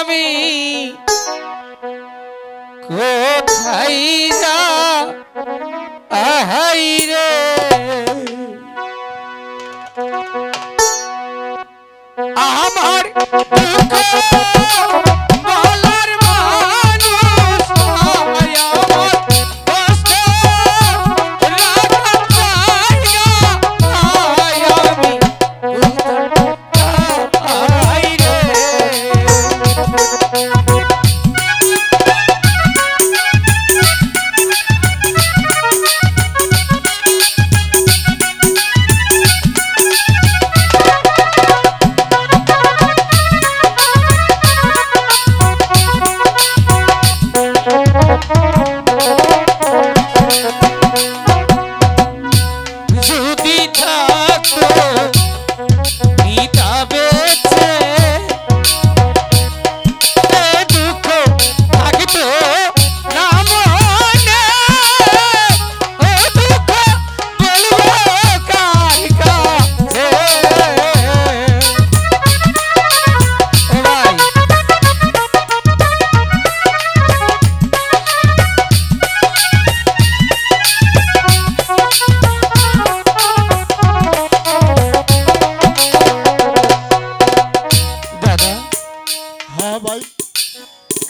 আমি কোথায় যা আহাই রে আমার দুঃখ বলার মানুষ নাই আমার কষ্ট রাখার জায়গা নাই আমি কোথায় রে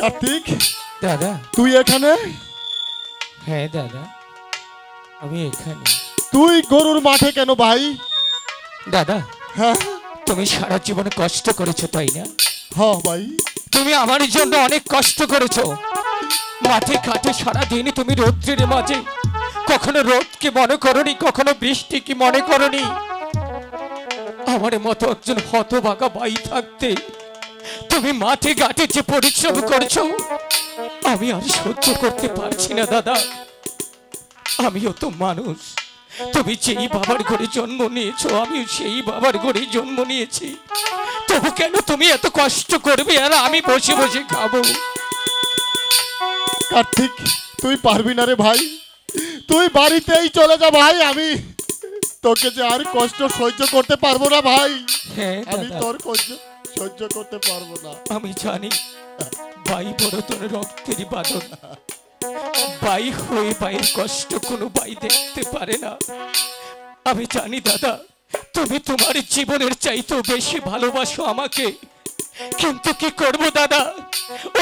কার্তিক দাদা তুই এখানে? হ্যাঁ দাদা আমি এখানে। তুই গরুর মাঠে কেন ভাই? দাদা হ্যাঁ তুমি সারা জীবনে কষ্ট করেছো তাই না? হ্যাঁ ভাই তুমি আমার জন্য অনেক কষ্ট করেছো। মাঠে ঘাটে সারাদিন তুমি রৌদ্রের মাঝে কখনো রোদকে মনে করনি, কখনো বৃষ্টি কি মনে করনি। আমার মতো একজন হতভাগা ভাই থাকতে তুমি মাঠে ঘাটে যে পরিশ্রম করছো আমি আর সহ্য করতে পারছি না দাদা। আমিও তো মানুষ, তুমি যেই বাবার ঘরে জন্ম নিয়েছো আমিও সেই বাবার ঘরে জন্ম নিয়েছি, তবু কেন তুমি এত কষ্ট করবে আর আমি বসে বসে খাবো? কার্তিক তুই পারবি না রে ভাই, তুই বাড়িতেই চলে যা ভাই। আমি তোকে যে আর কষ্ট সহ্য করতে পারবো না ভাই। হ্যাঁ আমি দাদা, তোর কষ্ট সহ্য করতে পারবো না। আমি জানি ভাই বড় তোর রক্তেরই বাঁধন, ভাই হয়ে ভাইয়ের কষ্ট কোনো ভাই দেখতে পারে না। আমি জানি দাদা তুমি তোমার জীবনের চাইতেও বেশি ভালোবাসো আমাকে, কিন্তু কি করব দাদা,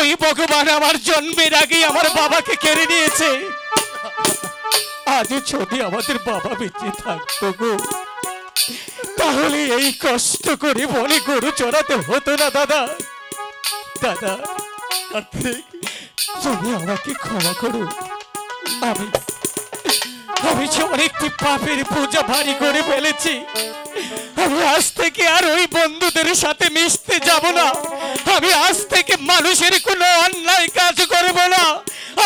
ওই ভগবান আমার জন্মের আগেই আমার বাবাকে কেড়ে নিয়েছে। আজ যদি আমাদের বাবা বেঁচে থাকতো গো, তাহলে এই কষ্ট করে বনে গরু চড়াতে হতো না দাদা। দাদা কার্তিক তুমি আমাকে ক্ষমা করো, আমি যে অনেকটি পাপের বোঝা ভারী করে ফেলেছি। আমি আজ থেকে আর ওই বন্ধুদের সাথে মিশতে যাব না। আমি আজ থেকে মানুষের কোনো অন্যায় কাজ করব না।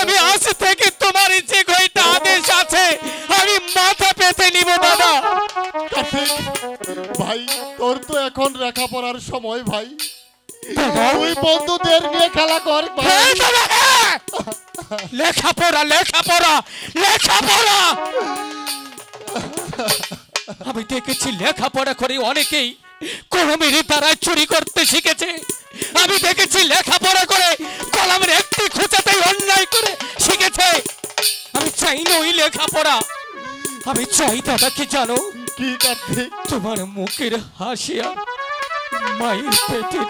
আমি আজ থেকে তোমার যে কয়টা আদেশ আছে আমি মাথা পেতে নিব দাদা। কার্তিক ভাই তোর তো এখন লেখাপড়ার সময় ভাই, তুই বন্ধুদের নিয়ে খেলা কর ভাই। লেখাপড়া লেখাপড়া লেখাপড়া, আমি দেখেছি লেখাপড়া করে অনেকেই কলমের দ্বারা চুরি করতে শিখেছে। আমি দেখেছি লেখাপড়া করে কলমের একটি খোঁচাতেই অন্যায় করে শিখেছে। আমি চাই না ওই লেখাপড়া, আমি চাই দাদা কি জানো, কি কার্তিক? তোমার মুখের হাসিয়া মায়ের পেটের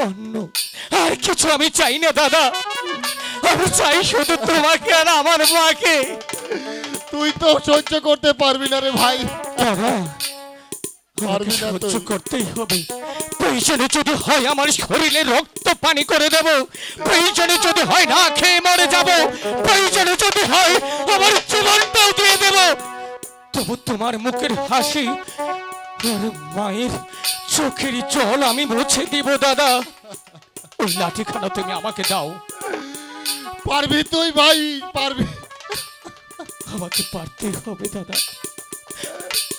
অন্ন, আর কিছু আমি চাই না দাদা। আমি চাই শুধু তোমাকে আর আমার মাকে। তুই তো সহ্য করতে পারবি না রে ভাই। সহ্য করতেই হবে। প্রয়োজনে যদি হয় আমার শরীরে রক্ত পানি করে দেব, প্রয়োজনে যদি হয় না খেয়ে মরে যাব, প্রয়োজনে যদি হয় আমার জীবনটাও দিয়ে দেব, তবু তোমার মুখের হাসি আর মায়ের চোখের জল আমি মুছে দিব দাদা। ওই লাঠিখানা তুমি আমাকে দাও। পারবি তুই ভাই, পারবি। আমাকে পারতেই হবে দাদা।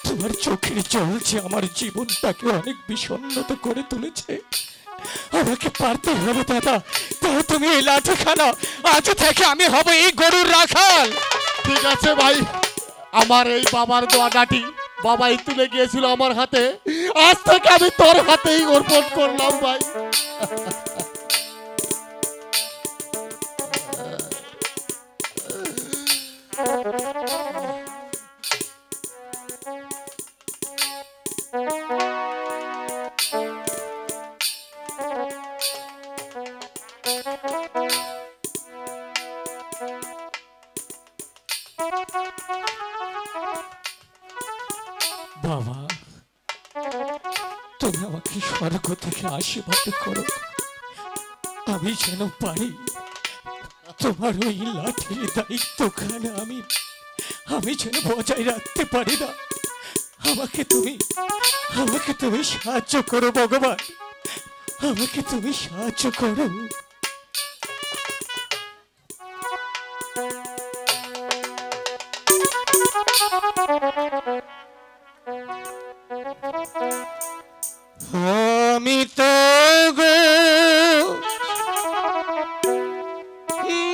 তোমার চোখের জল যে আমার জীবনটাকে অনেক বিষণ্ণত করে তুলেছে, আমাকে পারতে হবে দাদা। তাও তুমি এই লাঠিখানা, আজ থেকে আমি হব এই গরুর রাখাল। ঠিক আছে ভাই, আমার এই বাবার দোয়া লাঠি বাবাই তুলে গিয়েছিল আমার হাতে, আজ থেকে আমি তোর হাতেই অর্পণ করলাম ভাই। বাবা, তুমি আমাকে স্বর্গ থেকে আশীর্বাদ করো, আমি যেন পারি তোমার ওই লাঠির দায়িত্বখানে আমি যেন বজায় রাখতে পারি না। আমাকে তুমি সাহায্য করো ভগবান, আমাকে তুমি সাহায্য করো। আমি তো গো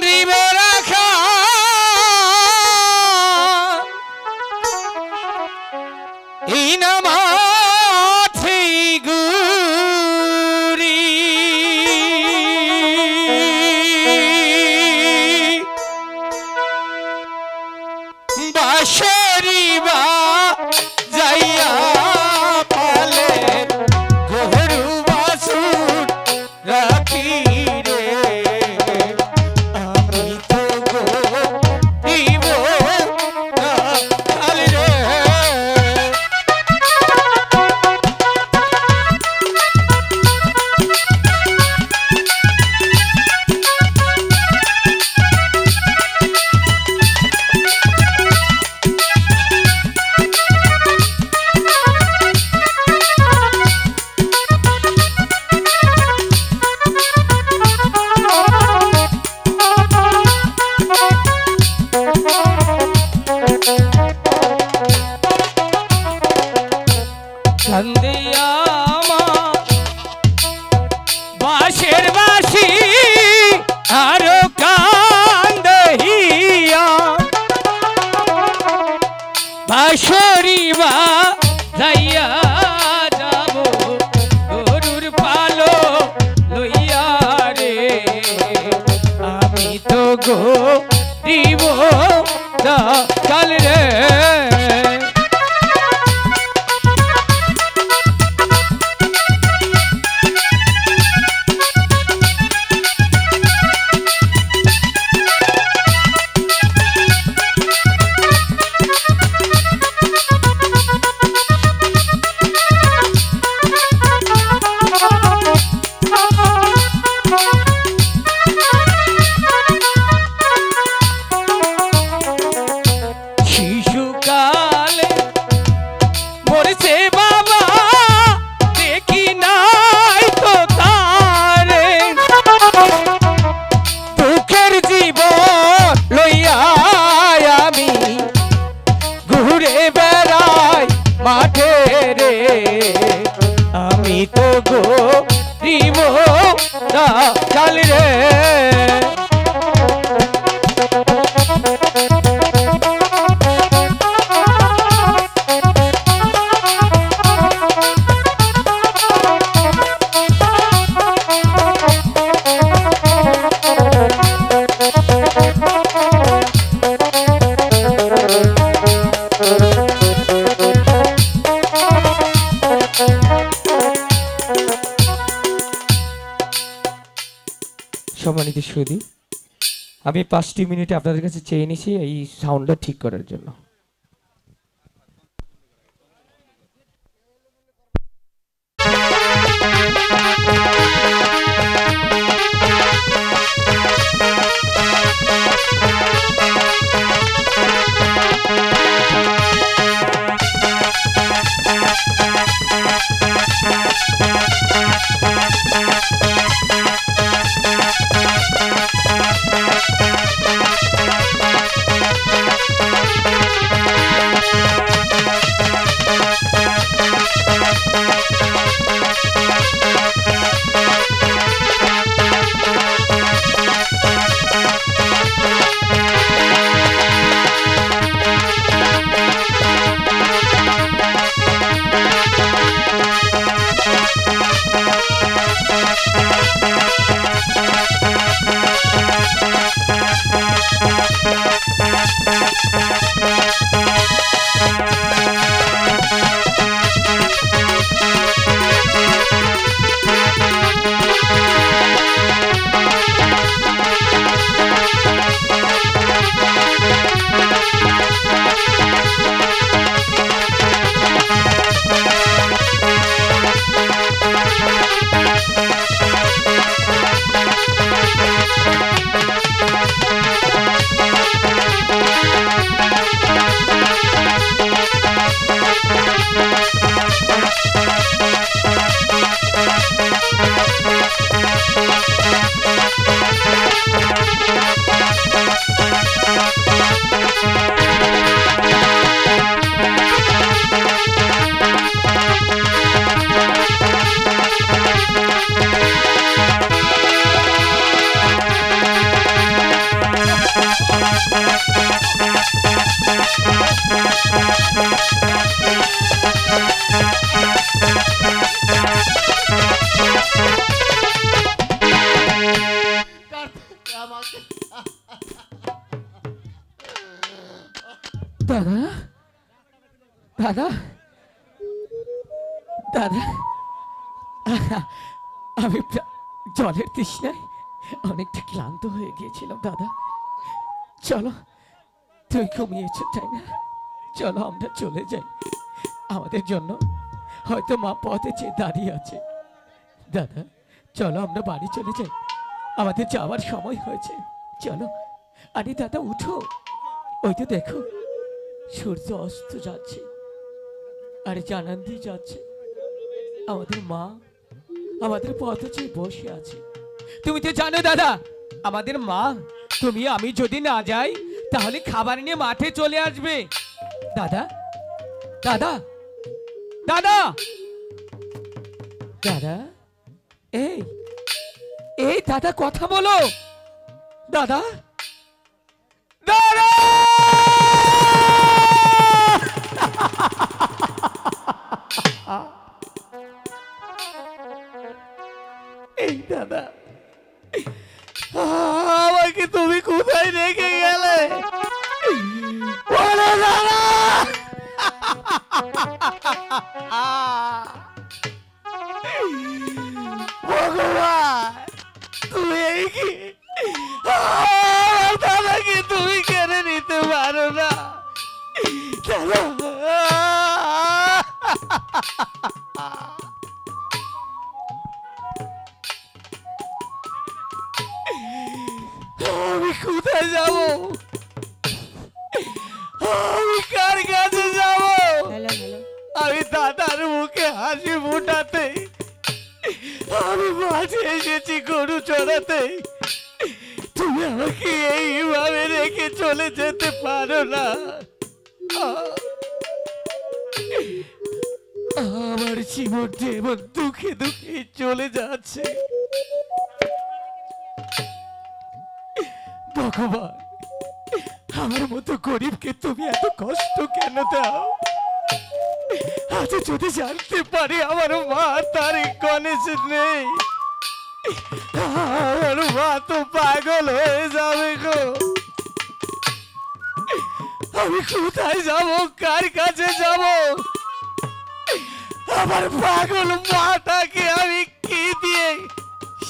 দিব রাখা এই নামাথে গুরি বাঁশরি বা যাইয়া পালে গরু বাছুর রাখি রে, আমি তো গো দিব রাখাল রে। কান্দিয়া আমার বাঁশের বাঁশি আরো কান্দিয়া বাঁশরি বা যাইয়া যাব গরুর পালো লইয়া রে, আমি তো গো দিব রাখাল রে। শিশুকালে মরেছে বাবা, দেখি নাই তো তারে, দুঃখের জীবন লইয়া আমি ঘুরে বেড়াই মাঠে রে, আমি তো গো দিব রাখাল রে। সম্মানিত সুধী, আমি 5টি মিনিট আপনাদের কাছে চেয়ে নিছি এই সাউন্ডটা ঠিক করার জন্য। দাদা দাদা আমি জলের তৃষ্ণায় অনেকটা ক্লান্ত হয়ে গিয়েছিলাম দাদা। চলো, তুই ঘুমিয়েছো তাই না? চলো আমরা চলে যাই, আমাদের জন্য হয়তো মা পথে চেয়ে দাঁড়িয়ে আছে। দাদা চলো আমরা বাড়ি চলে যাই, আমাদের যাওয়ার সময় হয়েছে। চলো। আরে দাদা উঠো, ওই তো দেখো সূর্য অস্ত যাচ্ছে আর জানান দিয়ে যাচ্ছে। আমাদের মা আমাদের পথে চেয়ে বসে আছে। তুমি তো জানো দাদা, আমাদের মা তুমি আমি যদি না যাই তাহলে খাবার নিয়ে মাঠে চলে আসবে। দাদা দাদা দাদা দাদা এই এই দাদা কথা বলো। দাদা দাদা এই দাদা আমাকে তুমি কোথায় রেখে গেলে? বলো দাদা। ভগবান তুমি এই কি দাদাকে তুমি কেড়ে নিতে পারো না দাদা? আমি কোথায় যাব? আমি কার কাছে যাব? আমি দাদার মুখে হাসি ফুটাতে, আমি মাঝে এসেছি গরু চড়াতে, তুমি আমাকে এইভাবে রেখে চলে যেতে পারো না। আমার জীবনটা এমন দুঃখে দুঃখে চলে যাচ্ছে। ভগবান আমার মতো গরিবকে তুমি এত কষ্ট কেন দাও? আজ যদি জানতে পারি আমার মা তার গণেশ নেই, আমার মা তো পাগল হয়ে যাবে গো। আমি কোথায় যাব, কার কাছে যাব? আমার পাগল মাটাকে আমি কি দিয়ে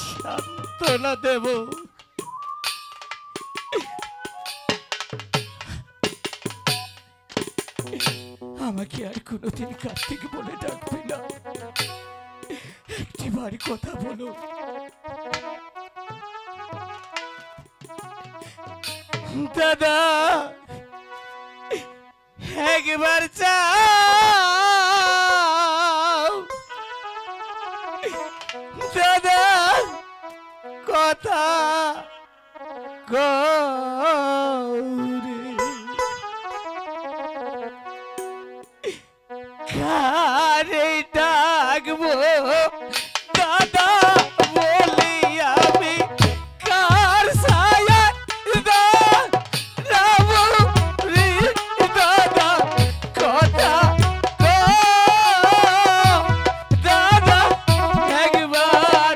সান্ত্বনা দেব? আমাকে আর কোনোদিন কার্তিক বলে ডাকবে না, একটিবার কথা বলো। দাদা একবার চাও দাদা, কথা গৌরী কারে ডাকবো দাদা বলি আমি, কার ছায়া দাঁড়াবো রে দাদা, কথা দাদা একবার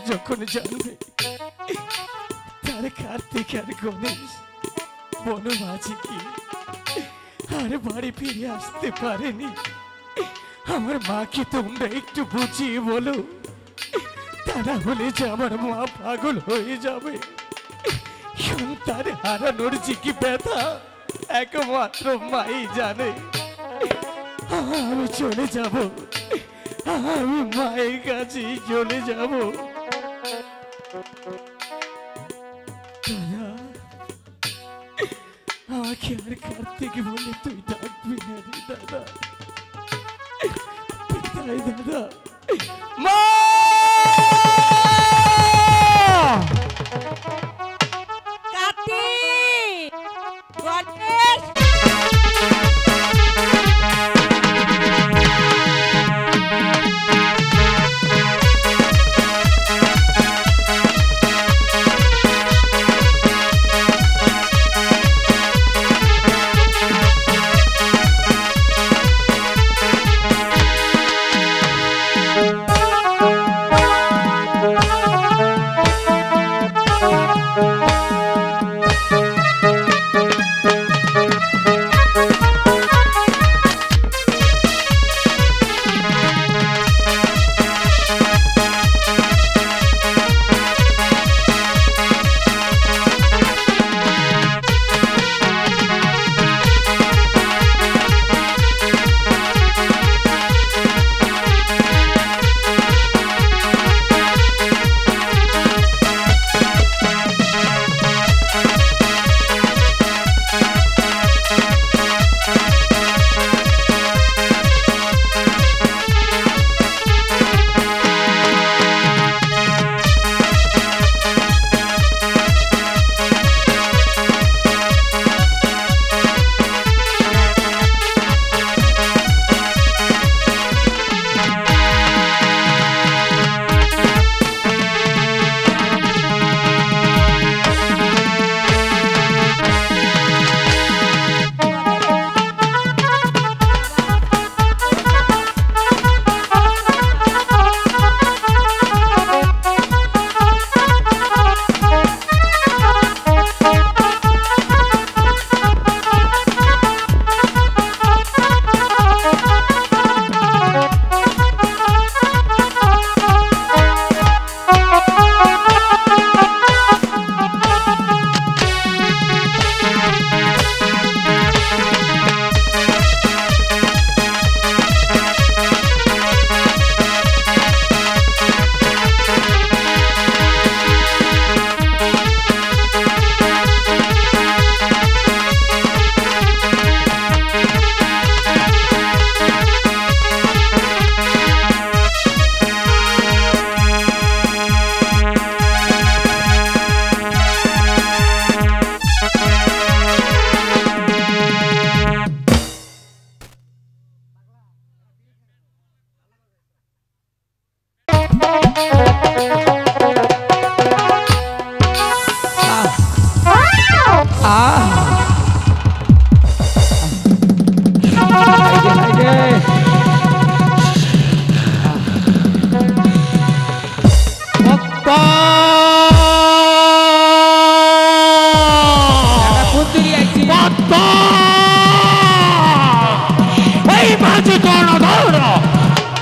যখন জানবে তার কার্তিক আর গণেশ বনবাসী কি আর বাড়ি ফিরে আসতে পারেনি, আমার মাকে তোমরা একটু বুঝিয়ে বলো, তা না হলে যে আমার মা পাগল হয়ে যাবে। সন্তান হারানোর যে কি ব্যথা একমাত্র মাই জানে। আমি চলে যাব, আমি মায়ের কাছেই চলে যাব। আমাকে আর কার্তিক বলে তুই ডাকবি না রে দাদা। বিদায় দাদা। মা! কার্তিক! গণেশ!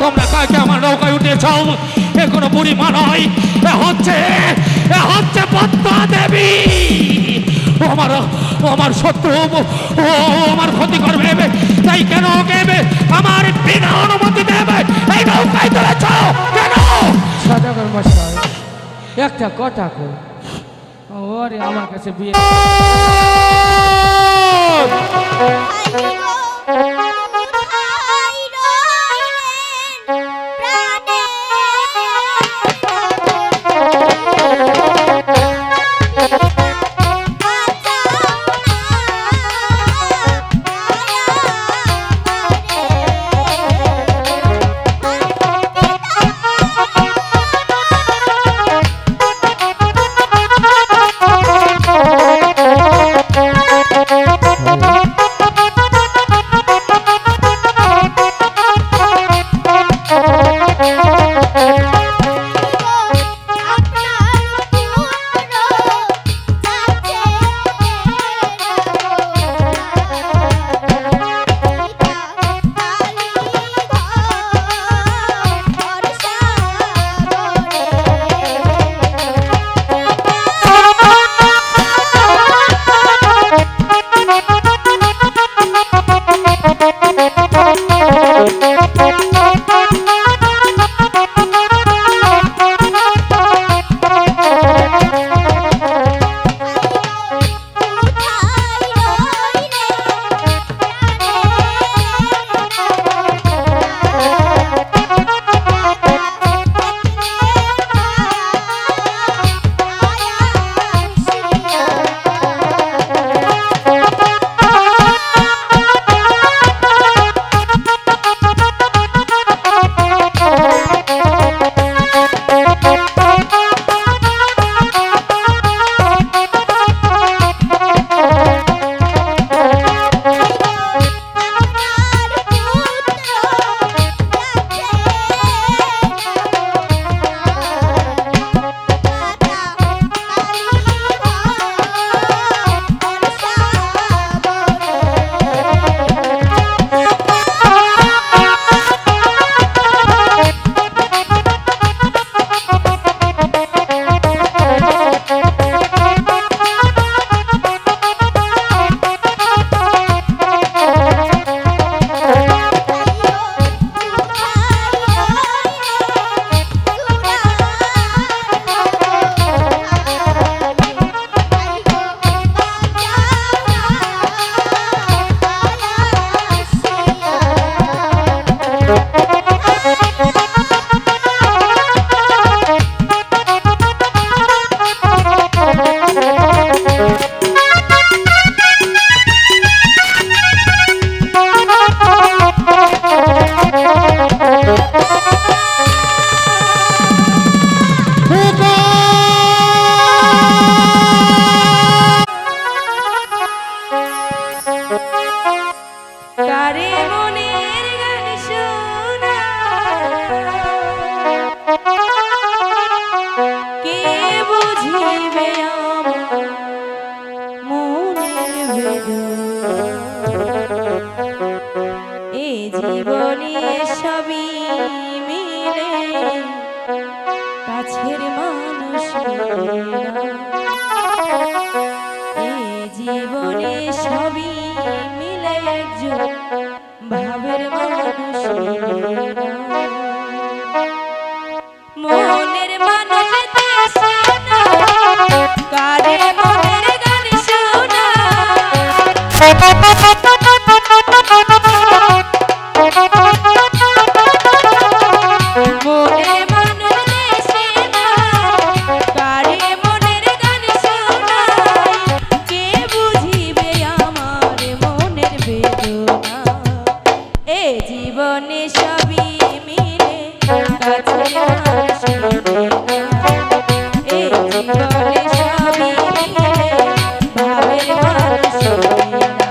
তোমরা কাকে আমার নৌকায় উঠেছাও? এ কোনো বুড়ি মা নয়, এ হচ্ছে পদ্মা দেবী। আমার শত্রু, ও আমার ক্ষতি করবে, তাই কেন ওকে আমার বিনা অনুমতি দেবে এই নৌকায় তুলেছ কেন? সদাগর মশাই একটা কথা কো, ওরে আমার কাছে বিয়ে কে বুঝিবে আমার মনের বেদনা এ জীবনে সবই মিলে কাছের মানুষ এ জীবনে সবই মিলে একজন ভাবের মানুষ মনের মানুষ দেশে না কারে মনের গান শোনা মনের মানুষ দেশে না কারে মনের গান শোনা কে বুঝিবে আমার মনের বেদনা এ জীবনে সবই মিলে কাছের মানুষ মিলে না এ জীবনে সবই মিলে ভাবের মানুষ মিলে না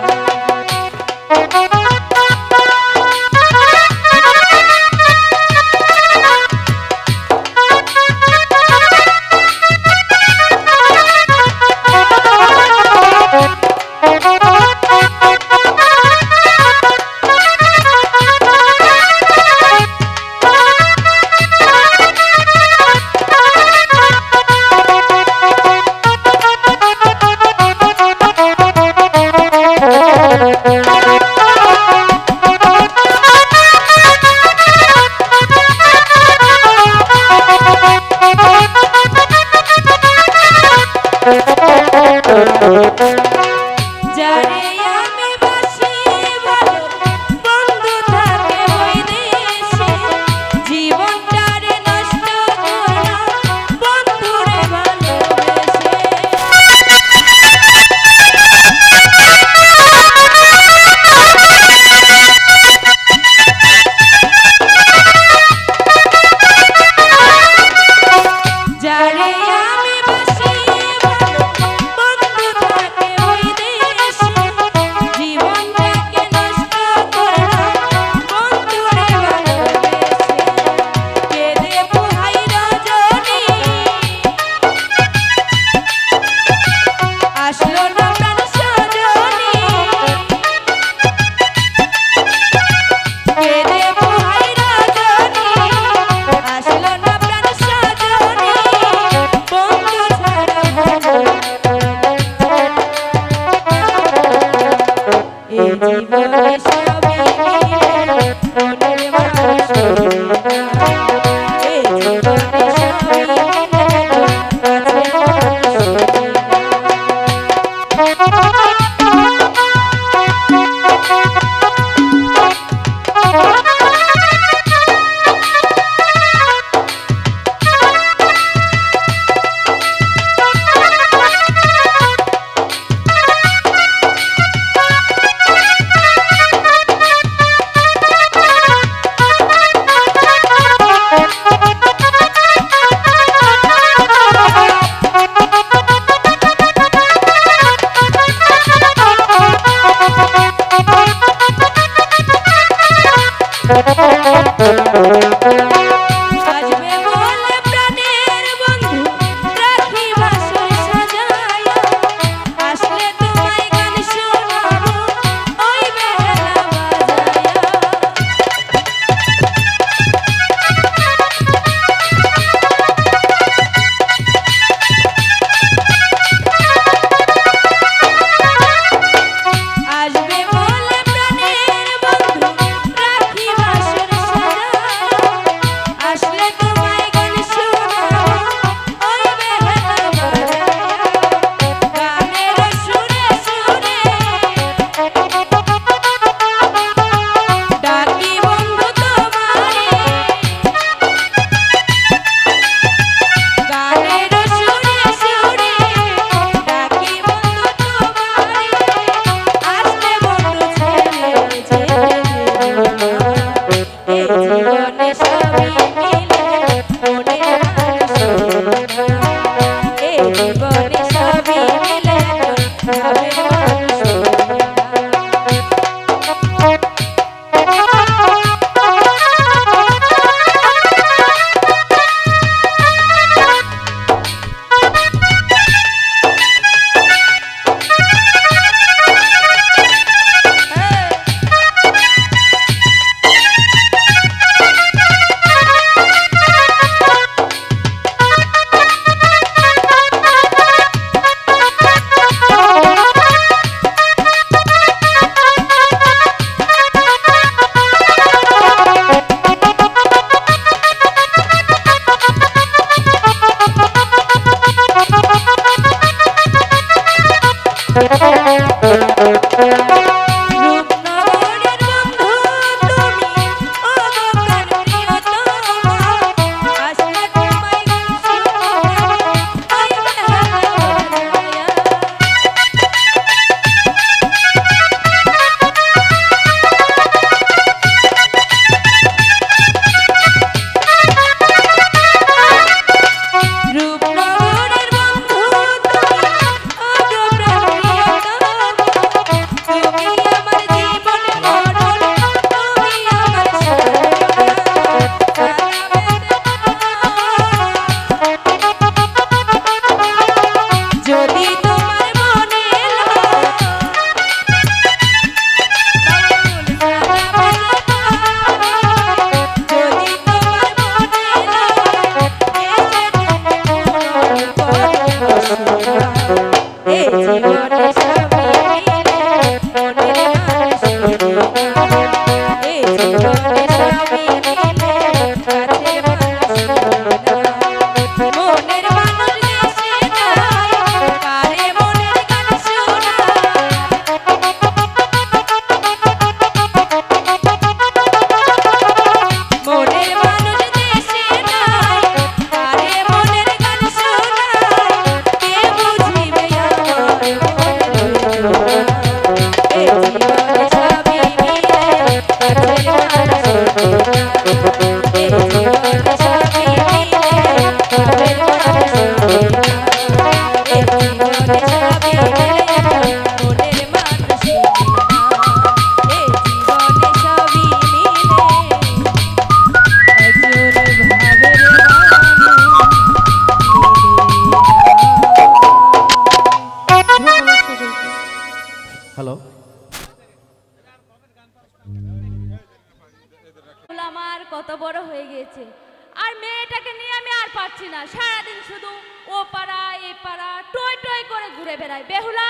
আমি আর পারছি না, সারাদিন শুধু ও পাড়া এ পাড়া টই টই করে ঘুরে বেড়াই। বেহুলা,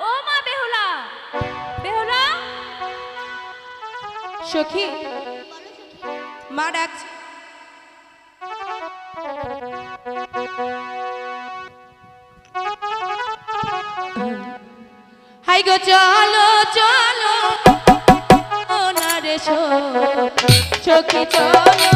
ও মা বেহুলা, বেহুলা। সখী, মা ডাকছে। হাই গো চলো চলো না রে সখী চলো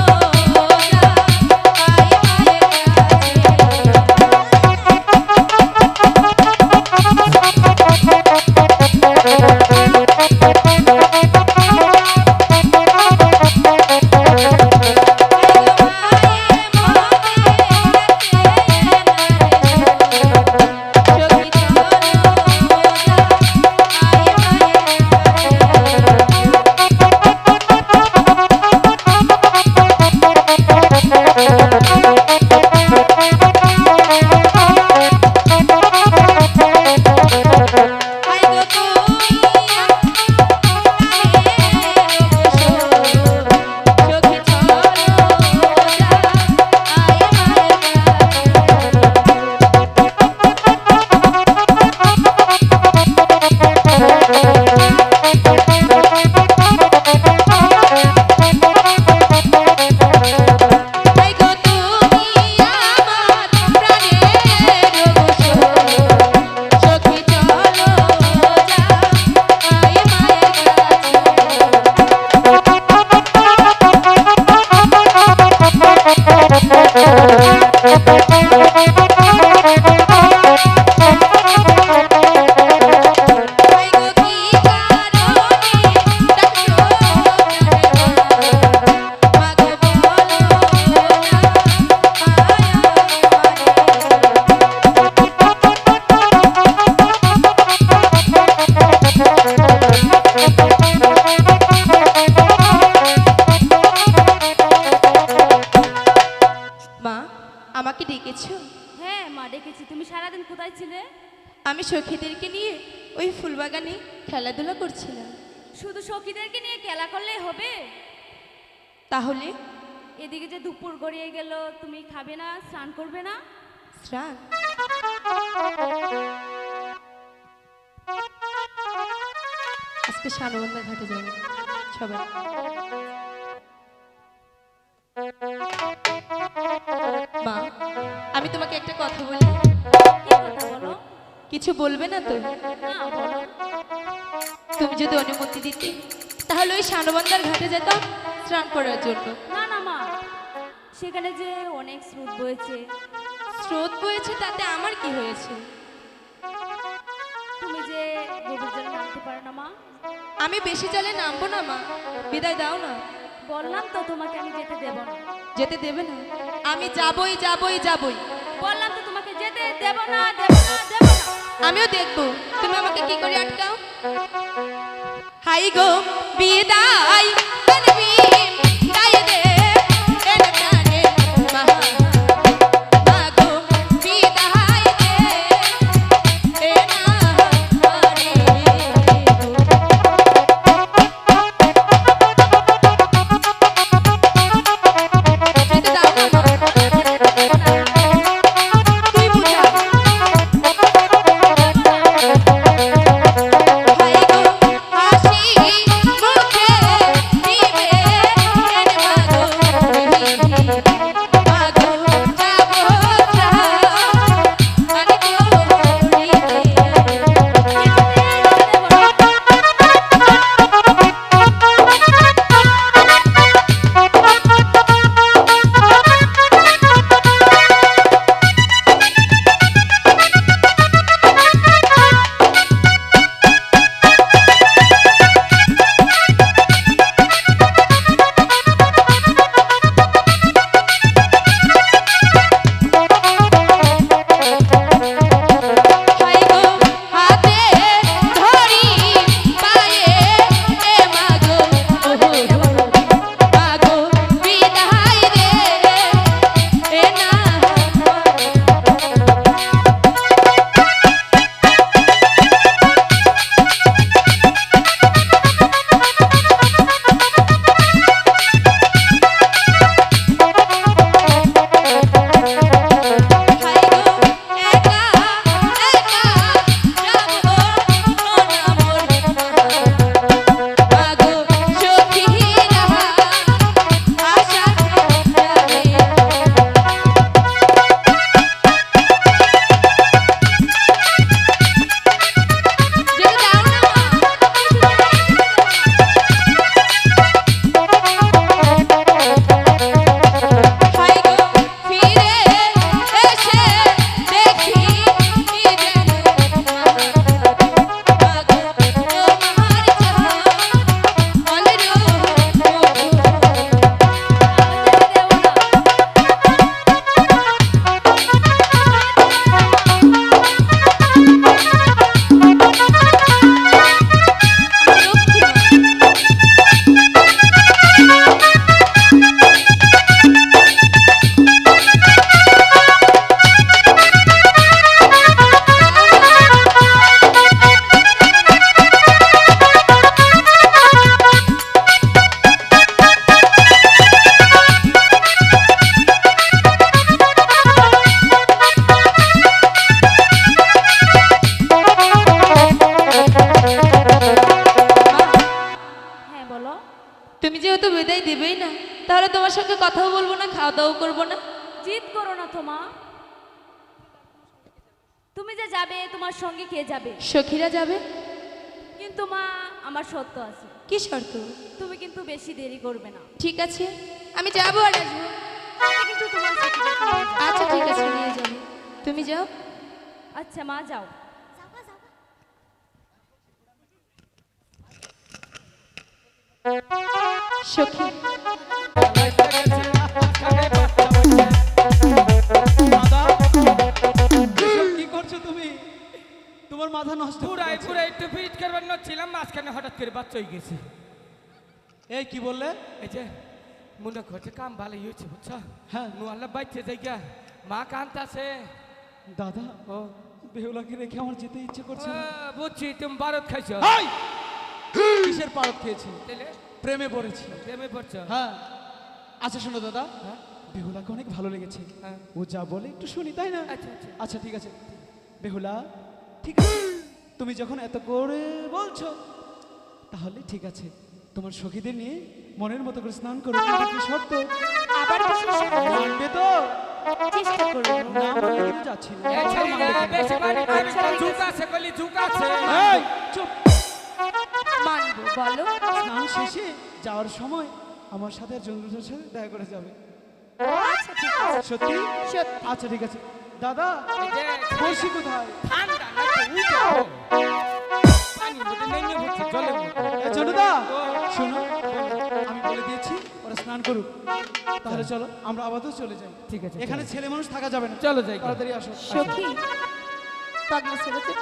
আমি সখীদেরকে নিয়ে ওই ফুলবাগানে খেলাধুলা করছিলাম। শুধু সখীদেরকে নিয়ে খেলা করলেই হবে? তাহলে এদিকে যে দুপুর গড়িয়ে গেল, তুমি খাবে না, স্নান করবে না? স্নান? আজকে সানবন্ধা ঘাটে যাবো সবাই। মা, আমি তোমাকে একটা কথা বলি। কি কথা বলো? কিছু বলবে না তো? না, বলো। তুমি যদি অনুমতি দিতে তাহলে ওই সানবন্ধার ঘাটে যেতাম স্নান করার জন্য। না না মা, সেখানে যে অনেক স্রোত বয়েছে। স্রোত বয়েছে তাতে আমার কি হয়েছে? তুমি যে গভীর জলে নামতে পারো না মা। আমি বেশি জলে নামবো না মা, বিদায় দাও না। বললাম তো তোমাকে আমি যেতে দেব না। যেতে দেবে না? আমি যাবই যাবই যাবই। বললাম তো তোমাকে যেতে দেব না, দেব না, দেব না। আমিও দেখবো তুমি আমাকে কি করে আটকাও। হাই গো বিদায় গায়ে দে এনে প্রাণে মহা মাগো বিদায় দে এ না রে যেতে দাও না মা, তুই বুঝা। হাই গো হাসি মুখে দিবে তোমার সঙ্গে কথাও বলবো না, খাওয়া দাওয়াও করবো না। জিদ করো না তো মা, তুমি যে যাবে তোমার সঙ্গে কে যাবে? সখীরা যাবে। কিন্তু মা আমার শর্ত আছে। কি শর্ত? তুমি কিন্তু বেশি দেরি করবে না। ঠিক আছে, আমি যাবো আর আসবো। আমি কিন্তু তোমার সাথে যেতে নিয়ে যাবো। আচ্ছা ঠিক আছে, নিয়ে যাবো। তুমি যাও। আচ্ছা মা যাও। সখী দাদা এসব কি করছো তুমি? তোমার মাথা নষ্ট পুরাই করেছে। পুরাই একটু ফিট করবার ছিলাম, মাঝখানে হঠাৎ করে বাচ্চা হয়ে গেছে। এই কি বললে? এই যে মনে করছে কাম ভালোই হয়েছে বুঝছো? হ্যাঁ। নোয়াল্লা বাইতে জায়গা মা কান্তাছে। দাদা ও বেহুলাকে রেখে আমার যেতে ইচ্ছে করছে না। বুঝছি তুমি ভারত খাইছো। হাই! কিসের পারদ খেয়েছি? তাহলে প্রেমে পড়েছি। প্রেমে পড়ছো? হ্যাঁ। আচ্ছা শোনো দাদা, হ্যাঁ? বেহুলাকে অনেক ভালো লেগেছে। হ্যাঁ। ও যা বলে একটু শুনি, তাই না? আচ্ছা আচ্ছা। আচ্ছা ঠিক আছে। বেহুলা ঠিক আছে, তুমি যখন এত করে বলছো তাহলে ঠিক আছে, তোমার সখীদের নিয়ে মনের মতো করে স্নান করো। কিন্তু কি শর্ত? আবার কিসের শর্ত? মানবে তো? চেষ্টা করবো। না মানলে কিন্তু যাচ্ছি না। এই ছেলে, বেশি বাড়ি বাড়ি ঝুঁক আছে গলি ঝুঁক আছে। এই, চুপ। মানবো, বলো। স্নান শেষে যাওয়ার সময় আমার সাথে আর জন্তুটার সাথে দেখা করে যাবে। আচ্ছা ঠিক আছে। সত্যি? সত্যি। আচ্ছা ঠিক আছে। দাদা এই যে বলছি কোথায়? ঠান্ডা না তো উঠো। পানি মধ্যে নেমে পড়ছে জলের মধ্যে। এ জন্তুদা শোনো, আমি বলে দিয়েছি ওরা স্নান করুক। তাহলে চলো আমরা আপাতত চলে যাই। ঠিক আছে, এখানে ছেলে মানুষ থাকা যাবে না। চলো যাই। তাড়াতাড়ি আসো। সখী পাগলা ছেলেকে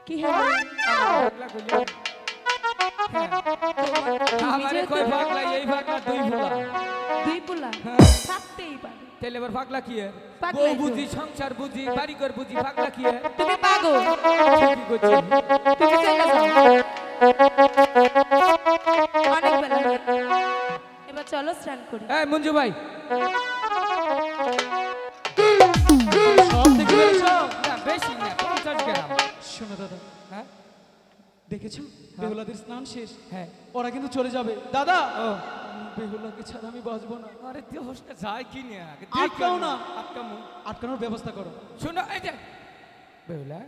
কি হলো? পাগলা কইলে। হ্যাঁ। আমারে কই পাগলা, এই পাগলা দুই ভুলা। দুই পোলা হ্যাঁ। থাকতেই পারে। তাহলে এবার পাগলা কি এর? পাগলাই বউ তো। বুঝি, সংসার বুঝি, বাড়ি ঘর বুঝি, পাগলা কি এর? তুমি পাগল, ঠিকই করছি। তুমি চলে যাও। অনেক বেলা হয়ে গেছে। এবার চলো স্নান করি। এই মঞ্জু ভাই, সব দেখে ফেলেছো? না বেশি না, 50 গ্রাম। শোনো দাদা, হ্যাঁ দেখেছো বেহুলাদের স্নান শেষ। হ্যাঁ। ওরা কিন্তু চলে যাবে। দাদা ও বেহুলাকে ছাড়া আমি বাঁচবো না। আরে দেহটা যায় কি না? আটকাও না। আটকামু। আটকানোর ব্যবস্থা করো। শোনো এই যে বেহুলা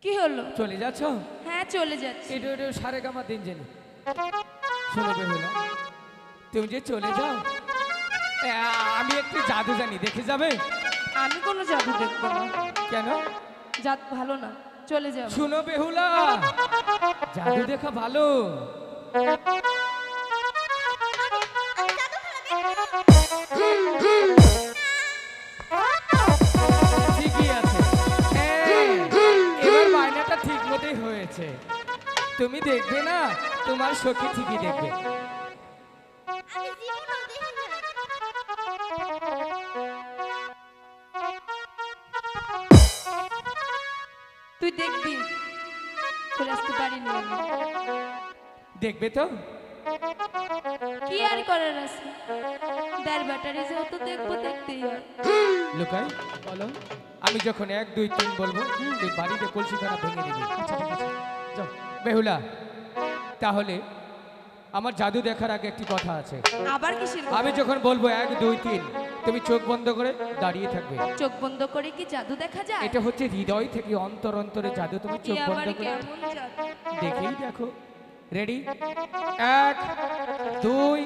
কি হলো? চলে যাচ্ছ? হ্যাঁ চলে যাচ্ছি। এটা এটা সারে গামা দিন জানি। শোনো বেহুলা, তুমি যে চলে যাও, আমি একটু জাদু জানি, দেখে যাবে? আমি কোনো জাদু দেখবো না। কেন? জাদু ভালো না, চলে যাও। শুনো বেহুলা, জাদু দেখা ভালো। ঠিকই আছে। এবার বায়নাটা ঠিক মতোই হয়েছে। তুমি দেখবে না, তোমার সখী ঠিকই দেখবে। তুই দেখবি চলে আসতে পারিনি আমি। দেখবে তো? কি আর করার আছে, দার ব্যাটারি যেহেতু দেখবো, দেখতেই হয়। লুকাই বলো। আমি যখন 1 2 3 বলবো, তুই বাড়িতে কলসিখানা ভেঙে দিবি। আচ্ছা ঠিক আছে, যাও। বেহুলা, তাহলে আমার জাদু দেখার আগে একটি কথা আছে। আবার কিসের কথা? আমি যখন বলবো 1 2 3, তুমি চোখ বন্ধ করে দাঁড়িয়ে থাকবে। চোখ বন্ধ করে কি জাদু দেখা যায়? এটা হচ্ছে হৃদয় থেকে অন্তর অন্তরে জাদু। তুমি কি চোখ আবার বন্ধ করে কেমন জাদু? দেখেই দেখো। রেডি? 1 2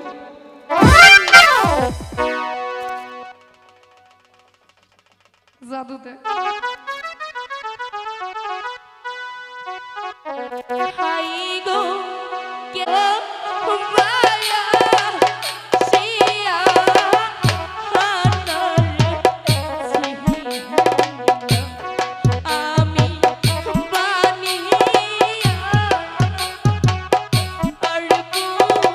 জাদু দেখ। হাই গো কে মায়া শিয়া আমি বানিয়া আর পুরি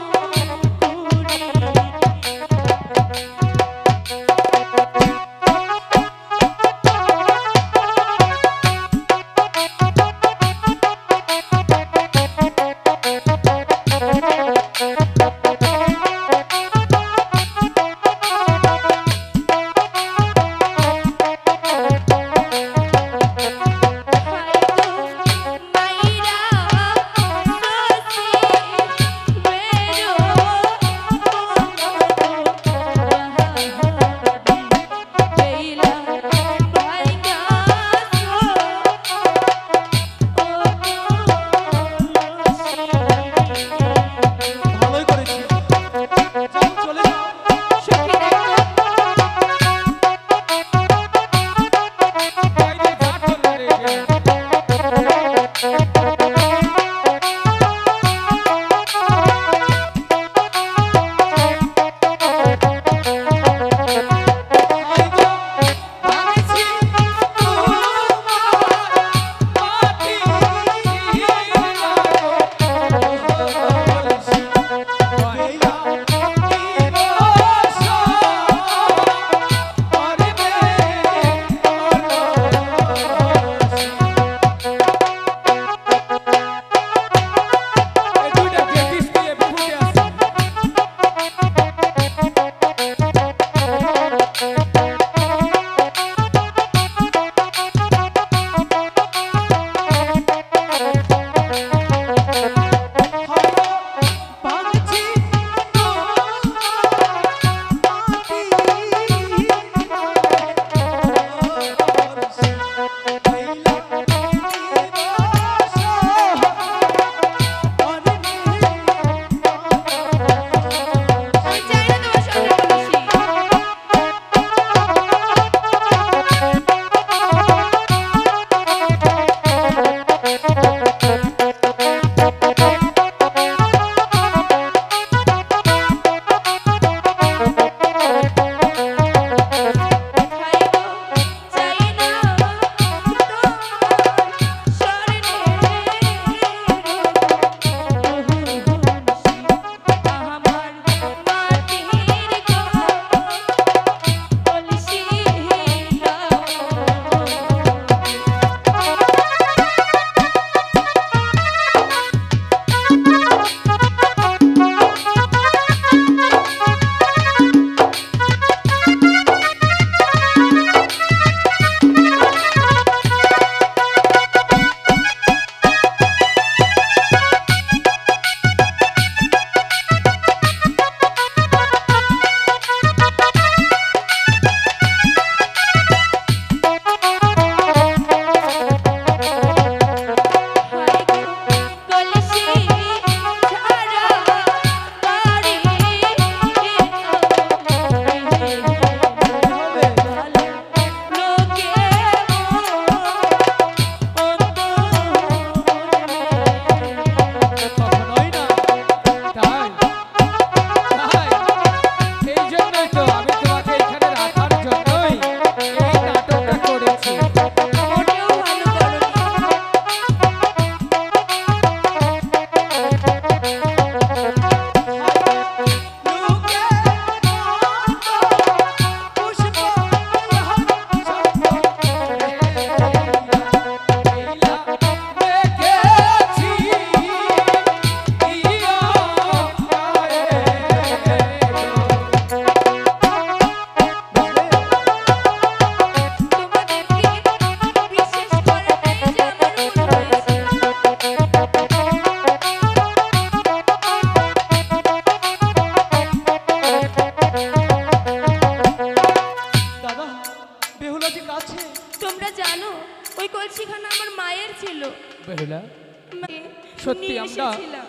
সত্যি নিয়ে আমরা এসেছিলাম।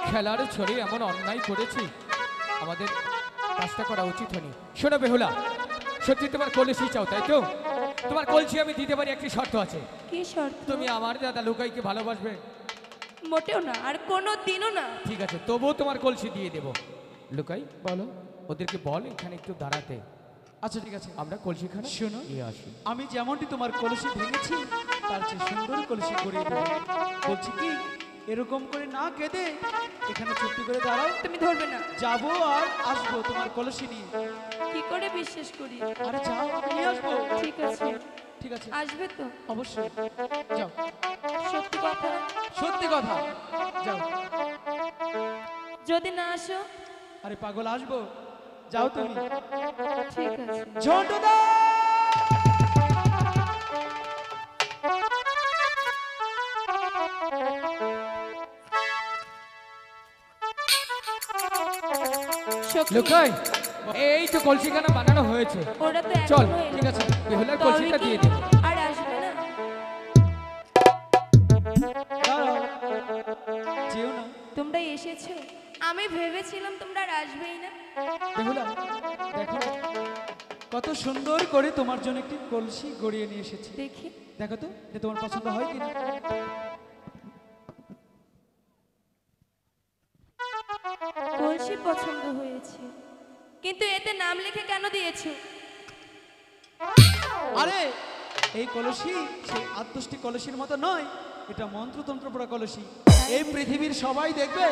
খেলার ছড়ে এমন অন্যায় করেছি, আমাদের কাজটা করা উচিত হয়নি। শোনো বেহুলা, সত্যি তোমার কলসি চাও তাই তো? তোমার কলসি আমি দিতে পারি, একটি শর্ত আছে। কি শর্ত? তুমি আমার দাদা লুকাইকে ভালোবাসবে। মোটেও না, আর কোনো দিনও না। ঠিক আছে, তবুও তোমার কলসি দিয়ে দেবো। লুকাই বলো। ওদেরকে বল এখানে একটু দাঁড়াতে, আচ্ছা ঠিক আছে, আমরা কলসিখানে শোনো। নিয়ে আসি। আমি যেমনটি তোমার কলসি ভেঙেছি তার চেয়ে সুন্দর কলসি গড়িয়ে দেবো। বলছি কি, এরকম করে না কেঁদে এখানে চুপটি করে দাঁড়াও, তুমি ধরবে না। যাবো আর আসবো তোমার কলসি নিয়ে। কি করে বিশ্বাস করি? আরে যাও, আমি নিয়ে আসবো। ঠিক আছে, ঠিক আছে, আসবে তো? অবশ্যই যাও। সত্যি কথা? সত্যি কথা, যাও। যদি না আসো? আরে পাগল, আসবো, যাও তুমি। ঠিক আছে। ঝন্টুদা! সত্যি? লুকাই, এই তো কলসিখানা বানানো হয়েছে। ওরা তো চল, এখনো এলো ঠিক আছে, বেহুলার তবে কলসিটা কি দিয়ে দেবো। আর আসবে না? দাঁড়াও, যেও না। তোমরা এসেছো, আমি ভেবেছিলাম তোমরা আর আসবেই না। বেহুলা, দেখো কত সুন্দর করে তোমার জন্য একটি কলসি গড়িয়ে নিয়ে এসেছি। দেখি। দেখো তো, যে তোমার পছন্দ হয় কিনা। কলসি পছন্দ হয়েছে, কিন্তু এতে নাম লিখে কেন দিয়েছো? আরে এই কলসি সেই আত্মষ্টি কলসির মতো নয়, এটা মন্ত্রতন্ত্র পড়া কলসি। এই পৃথিবীর সবাই দেখবে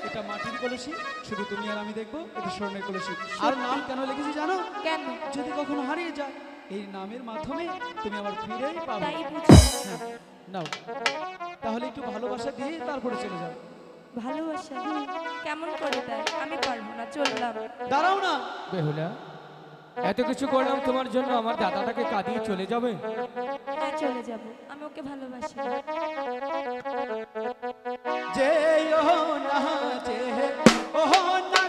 এটা মাটির কলসি, শুধু তুমি আর আমি দেখবো এটা স্বর্ণের কলসি। আর নাম কেন লিখেছি জানো? কেন? যদি কখনো হারিয়ে যায়, এই নামের মাধ্যমে তুমি আবার ফিরেই পাবে। তাই বুঝি। হ্যাঁ, নাও, তাহলে একটু ভালোবাসা দিয়ে তারপরে চলে যাও। ভালোবাসা কেমন করে দেয়? আমি পারবো না, চললাম। দাঁড়াও না। বেহুলা, এত কিছু করলাম তোমার জন্য, আমার দাদাটাকে কাঁদিয়ে চলে যাবে? হ্যাঁ, চলে যাব, আমি ওকে ভালোবাসি। যে ও না, যে ও না,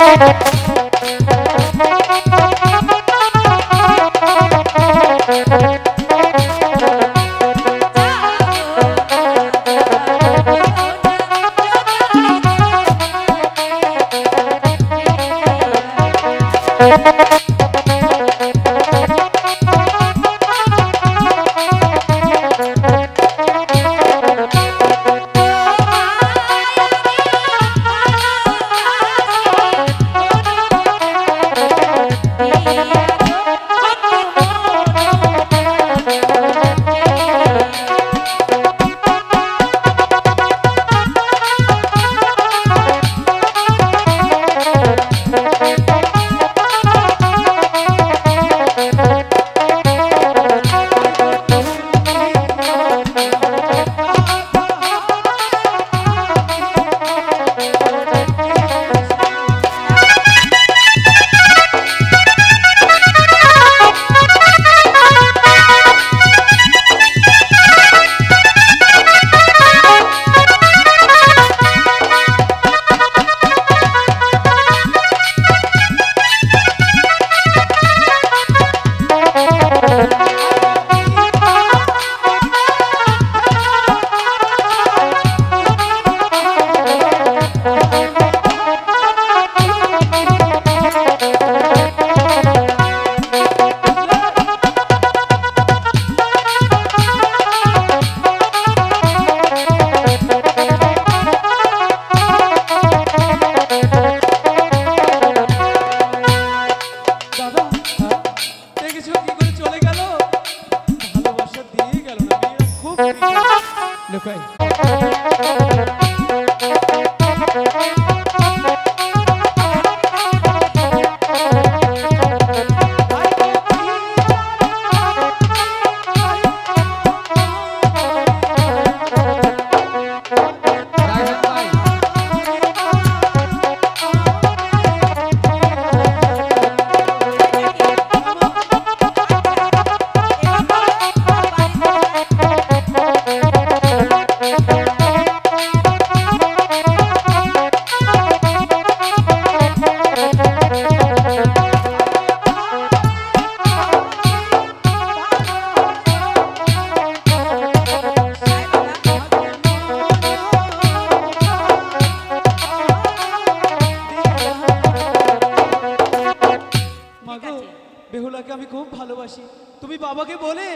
Oh খুব ভালোবাসি। তুমি বাবাকে বলে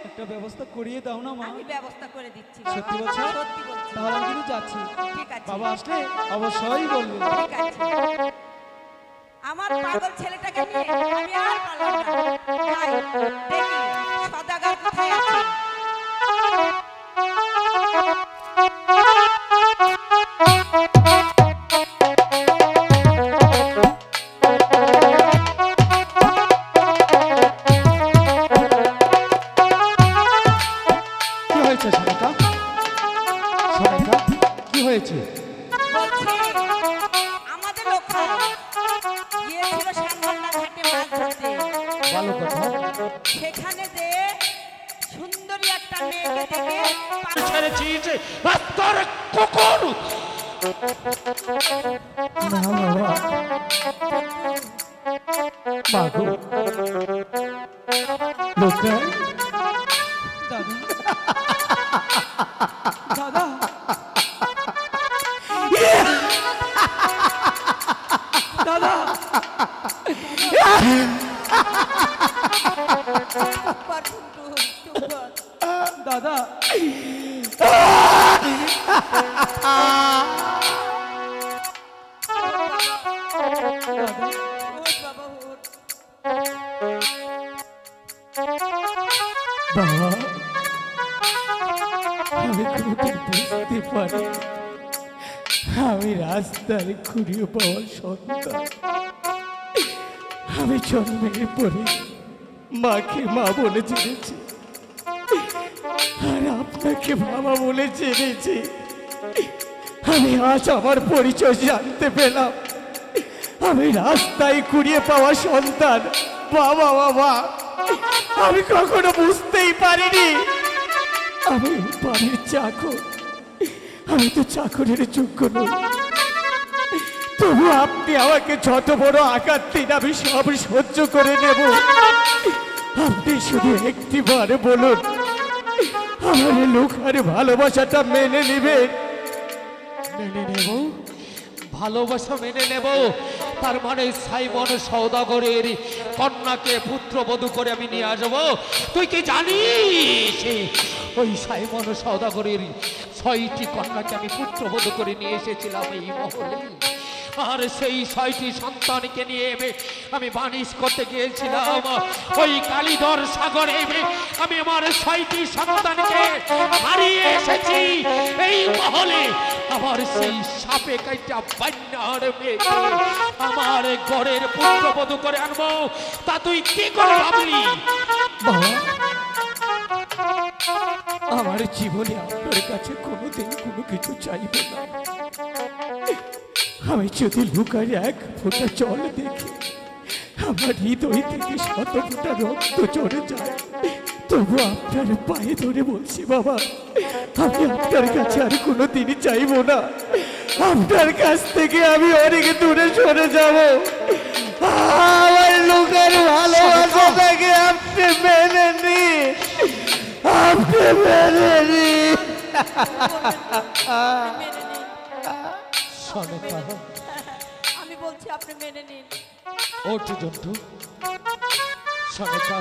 একটা ব্যবস্থা করিয়ে দাও না মা। আমি ব্যবস্থা করে দিচ্ছি। সত্যি বলছো? সত্যি বলছি। তাহলে আমি কিন্তু যাচ্ছি। ঠিক আছে। বাবা আসলে অবশ্যই বলবো। ঠিক আছে। আমার পাগল ছেলেটাকে নিয়ে আমি আর পারলাম না। যাই, দেখি সদাগর কোথায় আছে। কি হয়েছে সনাকা? সনাকা কি হয়েছে? বলছি আমাদের লোকা গিয়েছিল শ্যামগঙ্গা ঘাটে মাছ ধরতে। ভালো কথা। সেখানে যে সুন্দরী একটা মেয়েকে দেখে ছেড়েছিস তোর কুকুর। না বাবা, মাগো লোকাই দাদা দাদা দাদা দাদা বাবা, আমি কোনোদিন বুঝতে পারি আমি রাস্তায় খুঁড়িয়ে পাওয়া সন্তান। আমি জন্মের পরে মাকে মা বলে চিনেছি, আর আপনাকে বাবা বলে চিনেছি। আমি আজ আমার পরিচয় জানতে পেলাম আমি রাস্তায় কুড়িয়ে পাওয়া সন্তান। বাবা বাবা, আমি কখনো বুঝতেই পারিনি আমি বাড়ির চাকর। আমি তো চাকরের যোগ্য নই, তবু আপনি আমাকে যত বড় আঘাত দিন আমি সব সহ্য করে নেব। আপনি শুধু একটিবার বলুন আমার লোকের ভালোবাসাটা মেনে নেবেন। মেনে নেব, ভালোবাসা মেনে নেব। তার মানে সাইমন সওদাগরের কন্যাকে পুত্রবধূ করে আমি নিয়ে আসবো। তুই কি জানিস ওই সাইমন সওদাগরের 6টি কন্যাকে আমি পুত্রবধূ করে নিয়ে এসেছিলাম এই মহলে। আর সেই 6টি সন্তানকে নিয়ে আমি বাণিজ্য করতে গিয়েছিলাম ওই কালীধর সাগরে। আমি আমার 6টি সন্তানকে হারিয়ে এসেছি এই মহলে। আমার সেই সাপে কাইটা বান্যার মেয়েকে আমার ঘরের পুত্রবধূ করে আনবো, তা তুই কি করে ভাবলি? বাবা, আমার জীবনে আপনার কাছে কোনোদিন কোনো কিছু চাইব না। আমি যদি লুকার এক ফোঁটা জল দেখি আমার হৃদয় থেকে 100 ফোঁটা রক্ত চড়ে যায়, তবু আপনার পায়ে ধরে বলছি বাবা, আমি আপনার কাছে আর কোনোদিনই চাইব না। আপনার কাছ থেকে আমি অনেক দূরে সরে যাব। আমার লোকের ভালোবাসাটাকে আপনি মেনে নিন, আপনি মেনে নিন। সনেকা, আমি বলছি আপনি মেনে নিন। ওঠ জন্টু। সনেকা,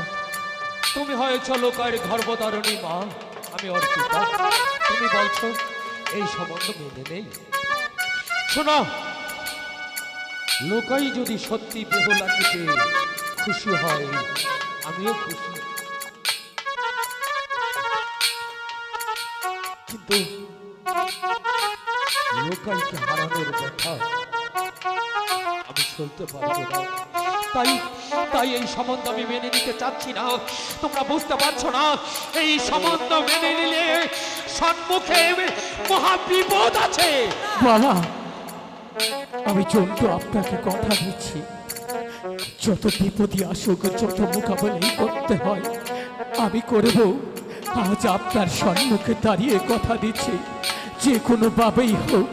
তুমি হয়েছ লোকের গর্ভধারণী মা, আমি অর্পিতা। তুমি বলছো এই সম্বন্ধ মেনে নেই। শোনো, লোকাই যদি সত্যি বেহুলাকে পেয়ে খুশি হয়, আমিও খুশি। কিন্তু লোকাইকে হারানোর কথা আমি সইতে পারবো না। তাই এই সম্বন্ধ আমি মেনে নিতে চাচ্ছি না। তোমরা বুঝতে পারছো না, এই সম্বন্ধ মেনে নিলে সম্মুখে মহা বিপদ আছে। বাবা, আমি জন্টু আপনাকে কথা দিচ্ছি, যত বিপদই আসুক, যত মোকাবেলাই করতে হয় আমি করব। আজ আপনার সম্মুখে দাঁড়িয়ে কথা দিচ্ছি, যে কোনো ভাবেই হোক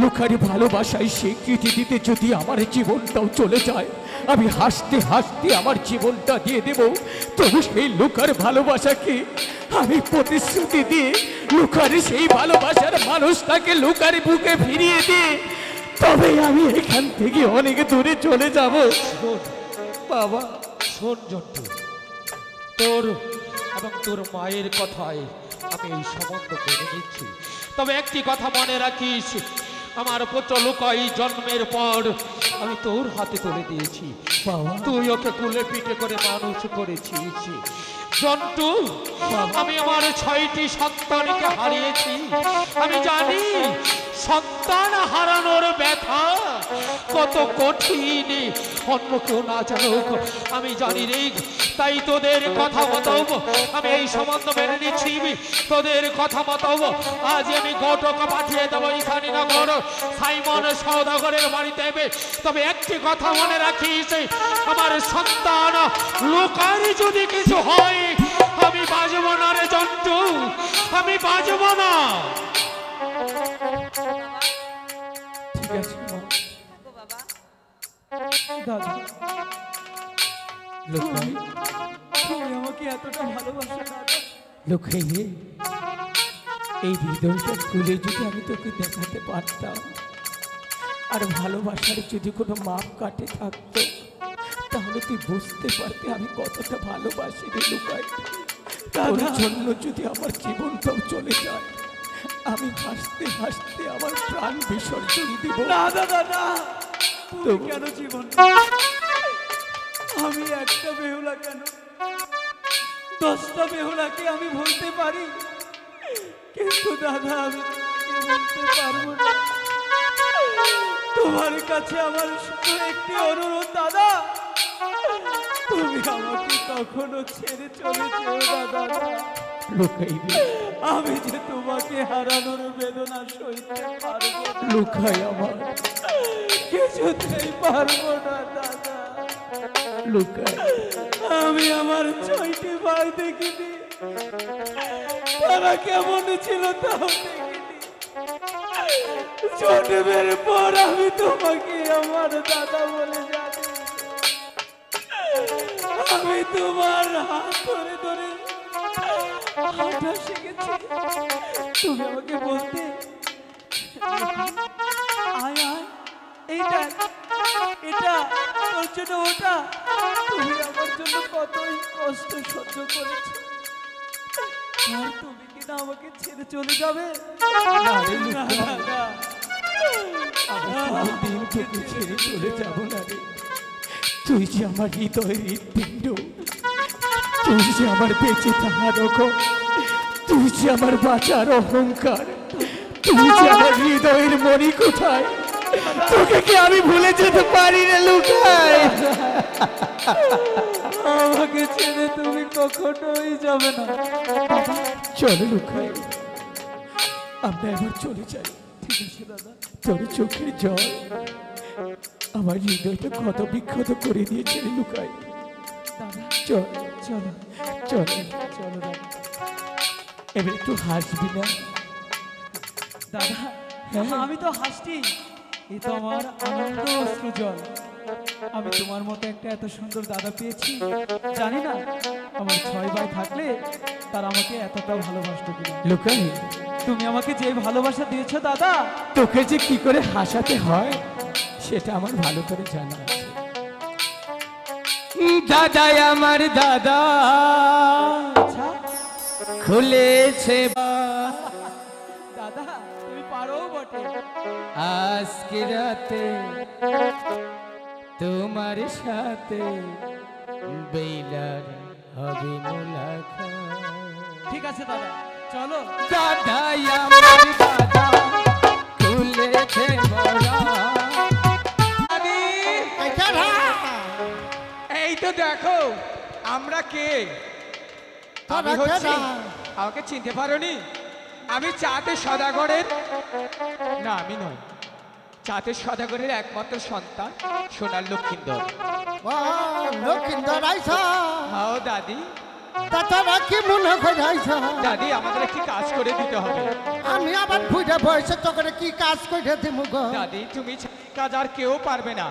লোকারি ভালোবাসায় স্বীকৃতি দিতে যদি আমার জীবনটাও চলে যায়, আমি হাসতে হাসতে আমার জীবনটা দিয়ে দেব। তবু সেই লোকার ভালোবাসাকে আমি প্রতিশ্রুতি দিয়ে লোকার সেই ভালোবাসার মানুষটাকে লোকার বুকে ফিরিয়ে দিয়ে তবে আমি এখান থেকে অনেক দূরে চলে যাব। শোন বাবা, শোন জন্টু, তোর এবং তোর মায়ের কথায় আমি এই সম্বন্ধ মেনে নিচ্ছি। তবে একটি কথা মনে রাখিস, আমার পুত্র লুকাই জন্মের পর আমি তোর হাতে তুলে দিয়েছি। তুই ওকে কুলে পিঠে করে মানুষ করেছিস। জন্টু, আমি আমার 6টি সন্তানকে হারিয়েছি। আমি জানি সন্তান হারানোর ব্যথা কত কঠিন, অন্য কেউ না জানুক আমি জানি রে। তাই তোদের কথা মতো আমি এই সম্বন্ধ মেনে নিচ্ছি। তোদের কথা মতো আজ আমি ঘটক পাঠিয়ে দেবো ঈশানীনগর সাইমন সওদাগরের বাড়িতে। তবে একটি কথা মনে রাখিস, আমার সন্তান লোকার যদি কিছু হয় আমি বাজবো না রে জন্টু, আমি বাজবো না। ঠিক আছে মা। ও বাবা, দাদা, লোকাই, তুমি আমাকে এতটা ভালোবাসো দাদা। লোকাই রে, এই হৃদয়টা খুলে যদি আমি তোকে দেখাতে পারতাম, আর ভালোবাসার যদি কোনো মাপ কাটে থাকতো, তাহলে তুই বুঝতে পারতে আমি কতটা ভালোবাসি রে লোকাই। তোর জন্য যদি আমার জীবনটাও চলে যায়, আমি হাসতে হাসতে আমার প্রাণ বিসর্জন দিব। না দাদা না, তুমি কেন জীবন, আমি একটা বেহুলা কেন 10টা বেহুলাকে আমি বলতে পারি, কিন্তু দাদা আমি বলতে পারবো না। তোমার কাছে আমার শুধু একটি অনুরোধ দাদা, তুমি আমাকে কখনো ছেড়ে চলে যেও দাদা। লোকাই রে, আমি যে তোমাকে হারানোর বেদনা সইতে পারবো না। লোকাই আমার, কিছুতেই পারবো না দাদা। লোকাই, আমি আমার 6টি ভাই দেখিনি, তারা কেমন ছিল তাও দেখিনি। জন্মের পর আমি তোমাকে আমার দাদা বলে জানি। আমি তোমার হাত ধরে ধরে হাঁটা শিখেছি। তুমি আমাকে বলতে, আয় আয়, এইটা এটা তোর জন্য, ওটা। তুমি আমার জন্য কতই কষ্ট সহ্য করেছো, আর তুমি কিনা আমাকে ছেড়ে চলে যাবে? না রে না, লোকাই, না, আমি কোনোদিন তোকে ছেড়ে চলে যাব না রে। তুই যে আমার হৃদয়ের হৃৎপিণ্ড, তুই যে আমার বেঁচে থাকার রকম, তুই যে আমার বাঁচার অহংকার, তুই যে আমার হৃদয়ের মনি কোথায়, তোকে কি আমি ভুলে যেতে পারি রে লুকাই? আমাকে ছেড়ে তুমি কখনোই যাবে না। চলো লুকাই, আমরা এবার চলে যাই। ঠিক আছে দাদা। তোর চোখের জল আমার হৃদয়টা ক্ষত বিক্ষত করে দিয়েছে রে লুকাই। দাদা চল চলো, চল, চলো দাদা। এবার একটু হাসবি না? দাদা হ্যাঁ। আমি তো হাসছি, এই তো আমার আনন্দ অশ্রু জল। আমি তোমার মতো একটা এত সুন্দর দাদা পেয়েছি, জানি না আমার 6 ভাই থাকলে তারা আমাকে এতটা ভালোবাসতো কিনা। লুকাই, তুমি আমাকে যে ভালোবাসা দিয়েছো দাদা, তোকে যে কি করে হাসাতে হয় সেটা আমার ভালো করে জানা আছে। দাদা আমার দাদা আচ্ছা খুলেছে দাদা তুমি পারো বটে। আজকে রাতে তোমার সাথে বেলার হবে মোলাকাত। ঠিক আছে দাদা, চলো। দাদা আমার দাদা খুলেছে মোরা। এই তো দেখো আমরা কে। আমি হচ্ছি, আমাকে চিনতে পারোনি? আমি চাঁদে সদাগরের, না আমি নই, চাঁদে সদাগরের একমাত্র সন্তান সোনার লক্ষিন্দর। লক্ষিন্দর আইসা হাও দাদি, তাছাড়া কি মনে করে আইসা? দাদি আমাদের একটি কাজ করে দিতে হবে। আমি আবার বুঝে বয়সে তো করে কি কাজ করে দিব গো? দাদি তুমি কাজ আর কেউ পারবে না।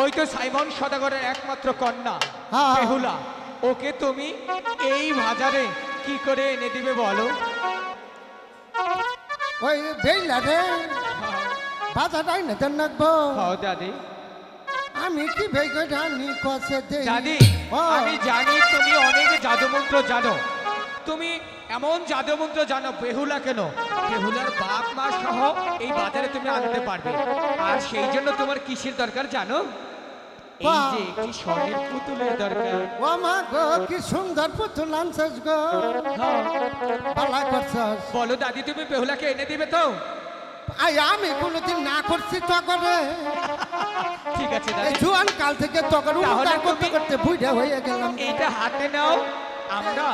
ওই তো সাইমন সদাগরের একমাত্র কন্যা হ্যাঁ। বেহুলা, ওকে তুমি এই বাজারে কি করে এনে দিবে বলো? ওই বেইলা রে বাজার আইনে দেন নাকবো। হাও দাদি, আমি কি ভেগে জানি কষে দেই দাদি ও, আমি জানি তুমি অনেক জাদুমন্ত্র জানো, তুমি এমন জাদুমন্ত্র জানো বেহুলা কেন বেহুলার বাপ মা সহ এই বাজারে তুমি আনতে পারবে। আর সেই জন্য তোমার কিসের দরকার জানো? এই যে একটি স্বর্ণের পুতুলের দরকার। ও মা গো কি সুন্দর পুতুল আনছস গো, হ্যাঁ। ভালো করছস। বলো দাদি তুমি বেহুলাকে এনে দিবে তো? আমি কোনোদিন না করছি তো করে, ঠিক আছে এই দাদি, জুয়ান কাল থেকে তখন তাহলে উপকার করতে তুমি- করতে বুঝা হয়ে গেলাম। এইটা হাতে নাও, আমরা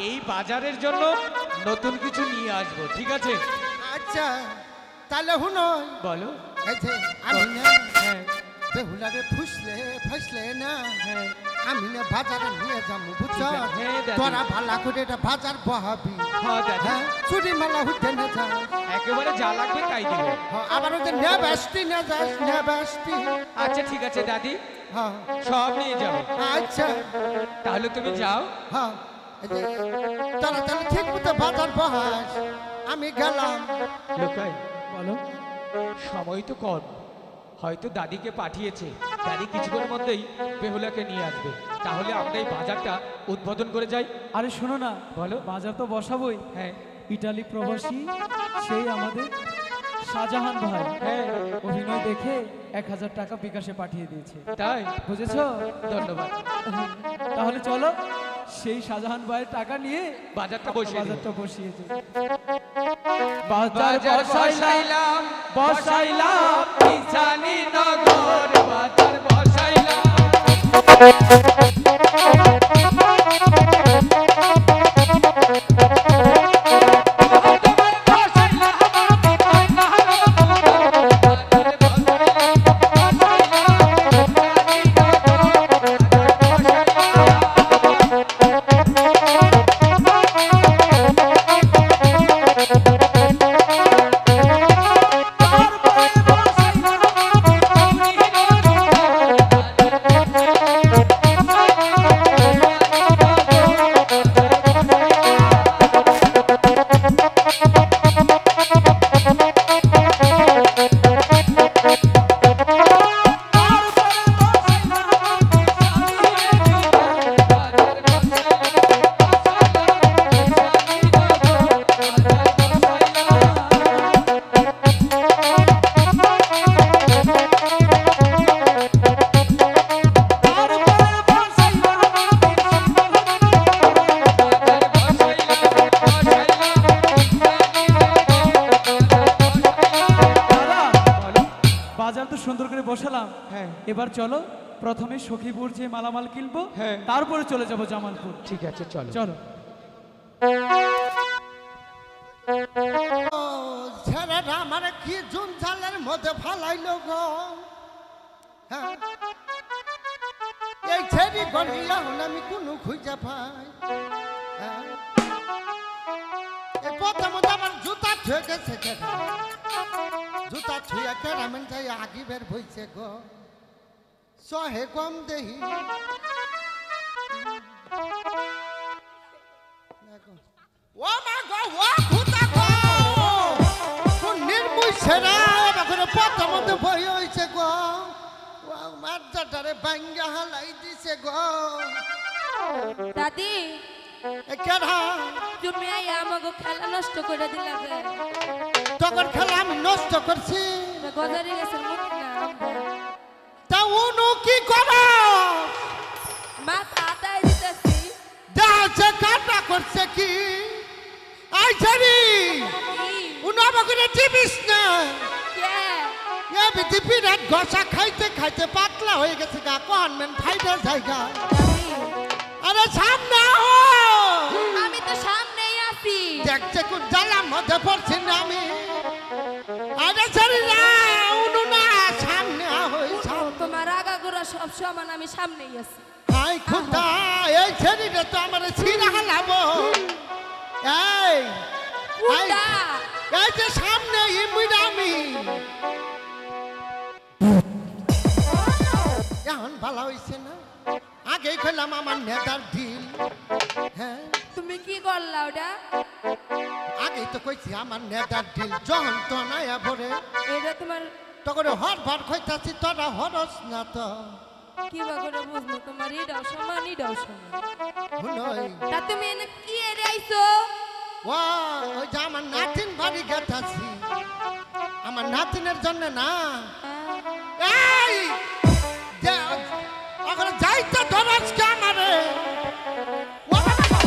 এই বাজারের জন্য নতুন কিছু নিয়ে আসবো, ঠিক আছে? আচ্ছা তাহলে হুনো, বলো। এই যে আমি না হ্যাঁ বেহুলারে ফুসলে না হ্যাঁ আমি না বাজারে নিয়ে যাবো বুঝছ, ঠিক আছে, হ্যাঁ দাদি। তোরা ভালো করে এটা বাজার বহাবি, হ্যাঁ দাদি, হ্যাঁ চুরি মালা হইতে না যা, একেবারে যা লাগবে তাই দিবে। আবার ওদের নে ব্যস্তি না যাস, নে ব্যস্তি। আচ্ছা ঠিক আছে দাদি, হ্যাঁ সব নিয়ে যাবো। আচ্ছা তাহলে তুমি যাও। হ্যাঁ এই যে তোরা তাহলে ঠিক মতো বাজার বহাস, আমি গেলাম। লোকাই বলো, সময় তো কম, হয়তো দাদিকে পাঠিয়েছে, দাদি কিছুক্ষণের মধ্যেই বেহুলাকে নিয়ে আসবে, তাহলে আমরা এই বাজারটা উদ্বোধন করে যাই। আরে শোনো না, বলো। বাজার তো বসাবোই। হ্যাঁ ইটালি প্রবাসী সেই আমাদের শাহজাহান ভাই হ্যাঁ অভিনয় দেখে 1000 টাকা বিকাশে পাঠিয়ে দিয়েছে, তাই, বুঝেছো? ধন্যবাদ। তাহলে চলো সেই শাহজাহান ভাইয়ের টাকা নিয়ে বাজারটা বসিয়ে দিই। বাজারটা বসিয়েছে। বাজার বসাইলাম বসাইলাম ইসানি নগর, বাজার বসাইলাম। বাজার তো সুন্দর করে বসালাম, হ্যাঁ এবার চলো প্রথমে সখীপুর যে মালামাল কিনবো, হ্যাঁ। তারপরে চলে যাব জামালপুর। ঠিক আছে চলো। চলো। ও ছেলেরা আমার কি জঞ্জালের মধ্যে ফালাইলো গো, হ্যাঁ এই ছেড়ি গলিয়া আমি কোনো খুঁজে পাই, হ্যাঁ এই প্রথমত আমার জুতা ছুঁয়ে গেছে কেটে, জুতা ছুঁয়ে কেরামেন যাই আগি বের বইছে গো, সহে কম দেহি ও মা গো ও খুতা গো কোন নির্মুই ছেড়া এখন প্রথমত বই হইছে গো, ও মারজাটারে ভাঙ্গা হালাই দিছে গো। দাদি এ কেডা তুমি এই আমাকে খেলা নষ্ট করে দিলা যে, তখন খেলা আমি নষ্ট করছি, গজারি গেছে মুখ না তা উনু কি করো মাথা আদায় দিতেছি। দাঁড়াচ্ছে কাটা করছে কি আই ছাড়ি উনু আমাকে চিবিস না, কে এ বিধি বিরাট ঘষা খাইতে খাইতে পাতলা হয়ে গেছে গা, কনমেন ফাইটা জায়গা। দাদি আরে সামনে আও, আমি তো সামনেই আছি। দেখছে কোন জ্বালার মধ্যে পড়ছি না আমি, আরে ছাড়ি না উনু না সামনে আও, তোমার আগাগোড়া সব সমান, আমি সামনেই আছি। আই খুদা এই ছেড়িটা তো আমার ছিঁড়া হালাবো, এই কুন্ডা এই যে সামনে ইমুইরা আমি এখন ভালো হইছে না, আগে খেলাম আমার নেতার ঢিল, হ্যাঁ তুমি কি করলা ওটা? আগে তো কইছি আমার নেতার ঢিল যখন তো নাই ভরে, এটা তোমার তখন হর ভার খাইতাছি তোরা হরস না তো কি বা করে বুঝলো তোমার এটাও সমান এটাও সমান হুনই তা তুমি এনে কি এরে আইছো ওয়া ওই যে আমার নাতিন বাড়ি গেতাছি আমার নাতিনের জন্য না এই যে ওখানে যাইতে ধরস কে আমারে ও বাবা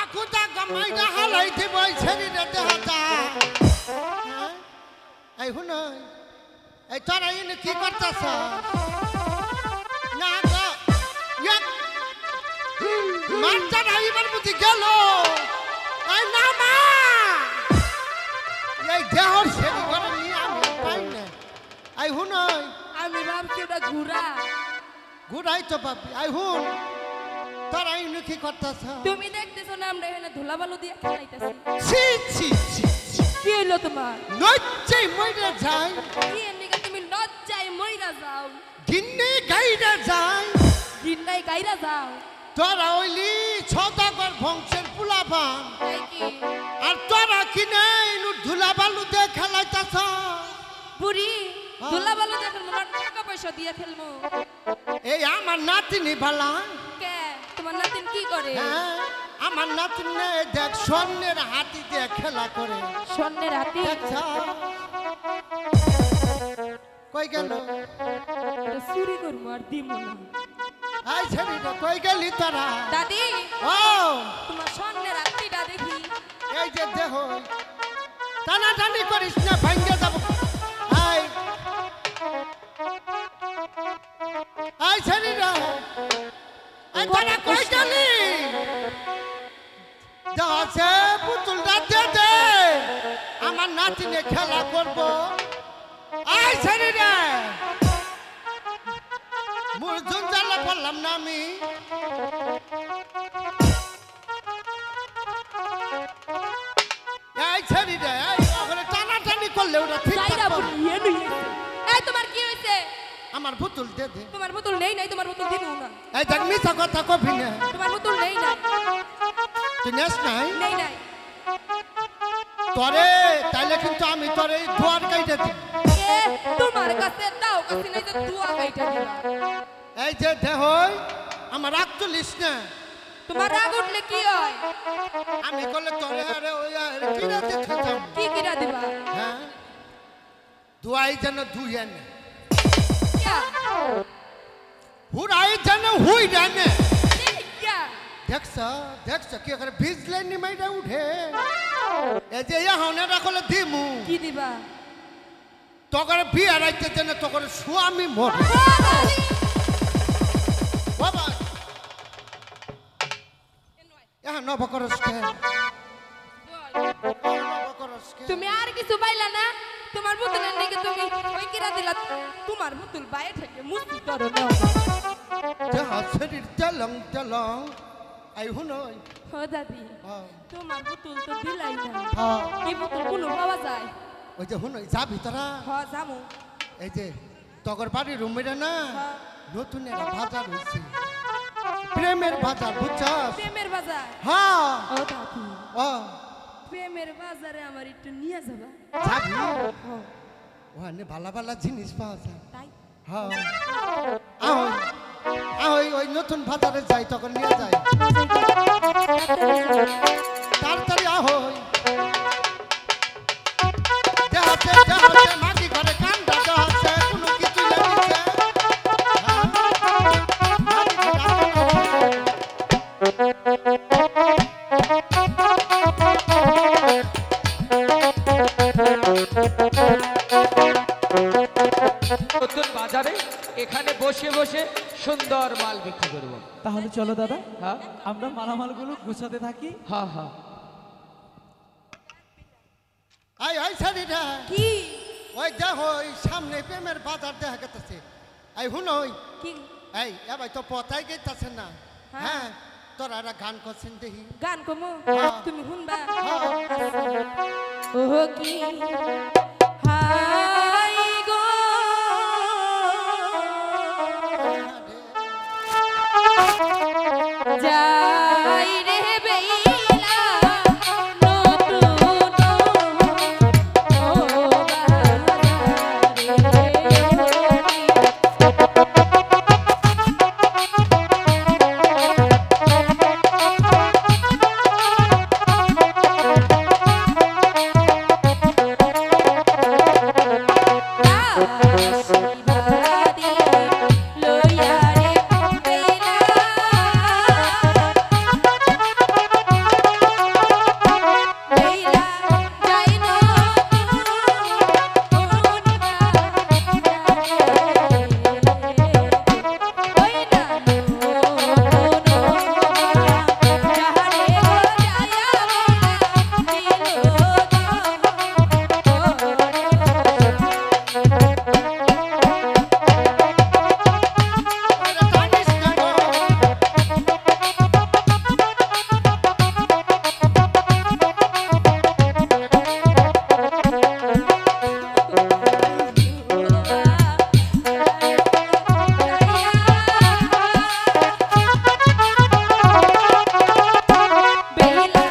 আকুটা গামাইটা হালাই দিব এই শরীরে দেহটা এই হুনই এই তোরা এনে কি করতাছ না গো এক মারটা রাইবার বুঝি গেল এই না মা এই দেহর সেরি ঘরে নিয়ে আমি পাই না আই হুনই আমি ভাবছি ওটা ঘুরা ঘুরাই তো পাবি আই হুন তোরা এনে কি করতাছ তুমি দেখতেছো না আমরা এখানে ধুলাবালু দিয়ে খেলাইতেছি ছি ছি ছি কি হইলো তোমার নচ্চে মইরা যায় কি এনে তুমি লজ্জায় মইরা যাও গিন্নি গাইরা যায় দিনটাই গাইরা যাও তোরা হইলি সদাগর বংশের পুলাবান তাই কি আর তোরা কিনে ইনু ধুলাবালু দিয়ে খেলাইতাছ বুড়ি ধুলাবালু দিয়ে খেলবো না টাকা পয়সা দিয়ে খেলবো এই আমার নাতিনি ভালা কে তোমার নাতিন কি করে হ্যাঁ আমার নাতিনে দেখ স্বর্ণের হাতি দিয়ে খেলা করে স্বর্ণের হাতি আচ্ছা কই গেল এটা চুরি করবো আর দিমু না আই ছেড়ে কই গেলি তোরা দাদি ও তোমার স্বর্ণের হাতিটা দেখি এই যে দেহ টানাটানি করিস না ভাঙ্গে যাব আই আই ছেড়ে আই তোরা কই গেলি দাসে পুতুলটা দে দে আমার নাতিনে খেলা করব আই ছেড়ে মুরজুন জ্বালা বললাম না আমি এই ছেড়ে দে ওখানে টানাটানি করলে ওটা ঠিক যাইরা থাকবে। বুড়ি এ নই এই তোমার কি হইছে আমার পুতুল দে দে তোমার বোতল নেই নাই তোমার বোতল দিনু না এই দেখ মিছা কথা কবি না তোমার বোতল নেই নাই তুই নেস নাই নেই নাই তরে তাইলে কিন্তু আমি তোরে ধোয়ার কাইটা দিই এ তোমার কাছে দাও কাছে নাই যে দুয়া গাইটা দিবা এই যে দেহ আমার রাগ তুলিস না তোমার রাগ উঠলে কি হয় আমি করলে তোরে আরে ওই আরে কিরা দিতে যাম কি কিরা দিবা হ্যাঁ দুয়াই যেন ধুইয়েন কিয়া হুরাই যেন হুই জানে কিয়া দেখছ দেখছ কি করে ভিজলে নিমাইটা উঠে এই যে ইয়া হনে রাখলে দিমু কি দিবা তখন বিয়ে রাইতে যেন তখন স্বামী মরে বাবা ইয়া নবকরস কে নবকরস কে তুমি আর কিছু পাইলা না তোমার বোতলের দিকে তুমি ওই কিরা দিলা তোমার বোতল বাইরে থেকে মুস্তি করো নাও দেহা শরীর তেলং তেলং আই হুনই ও দাদি হ্যাঁ তোমার বোতল তো দিলাই না হ্যাঁ এই বোতল কোনো পাওয়া যায় ওই যে হুনই যাবি তোরা হ জামু এই যে তগর বাড়ির রুমেরা না হ্যাঁ। নতুন একটা বাজার হয়েছে প্রেমের বাজার বুঝছস প্রেমের বাজার হ্যাঁ ও দাদি ও প্রেমের বাজারে আমার একটু নিয়ে যাবা যাবি হ ওখানে ভালো ভালো জিনিস পাওয়া যায় তাই হ্যাঁ আহই আহই ওই নতুন বাজারে যাই তখন নিয়ে যাই তাড়াতাড়ি আহই দেহাতে দেহাতে মাটি ঘরে কান্দা দেহাতে কোনো কিছু লাগিছে হ্যাঁ মাটি ঘরে নতুন বাজারে এখানে বসে বসে সুন্দর মাল বিক্রি করবো। তাহলে চলো দাদা হ্যাঁ আমরা মালামালগুলো গুছাতে থাকি হ্যাঁ হ্যাঁ আই আই শাড়িটা কি ওই দেখো ওই সামনে প্রেমের বাজার দেখা গেছে আই হুনই কি এই এবার তো পতাই গেছে না হ্যাঁ। হ্যাঁ তোরা একটা গান করছেন দেখি গান কমো হ্যাঁ। তুমি শুনবা হ্যাঁ। ও কি হাই গো যাই রে বেইলা নতুন ও বাজারে আশীর্বাদী লইয়া রে বেলা বেলা যাই না ওই না যাহারে গো যায়া বেলা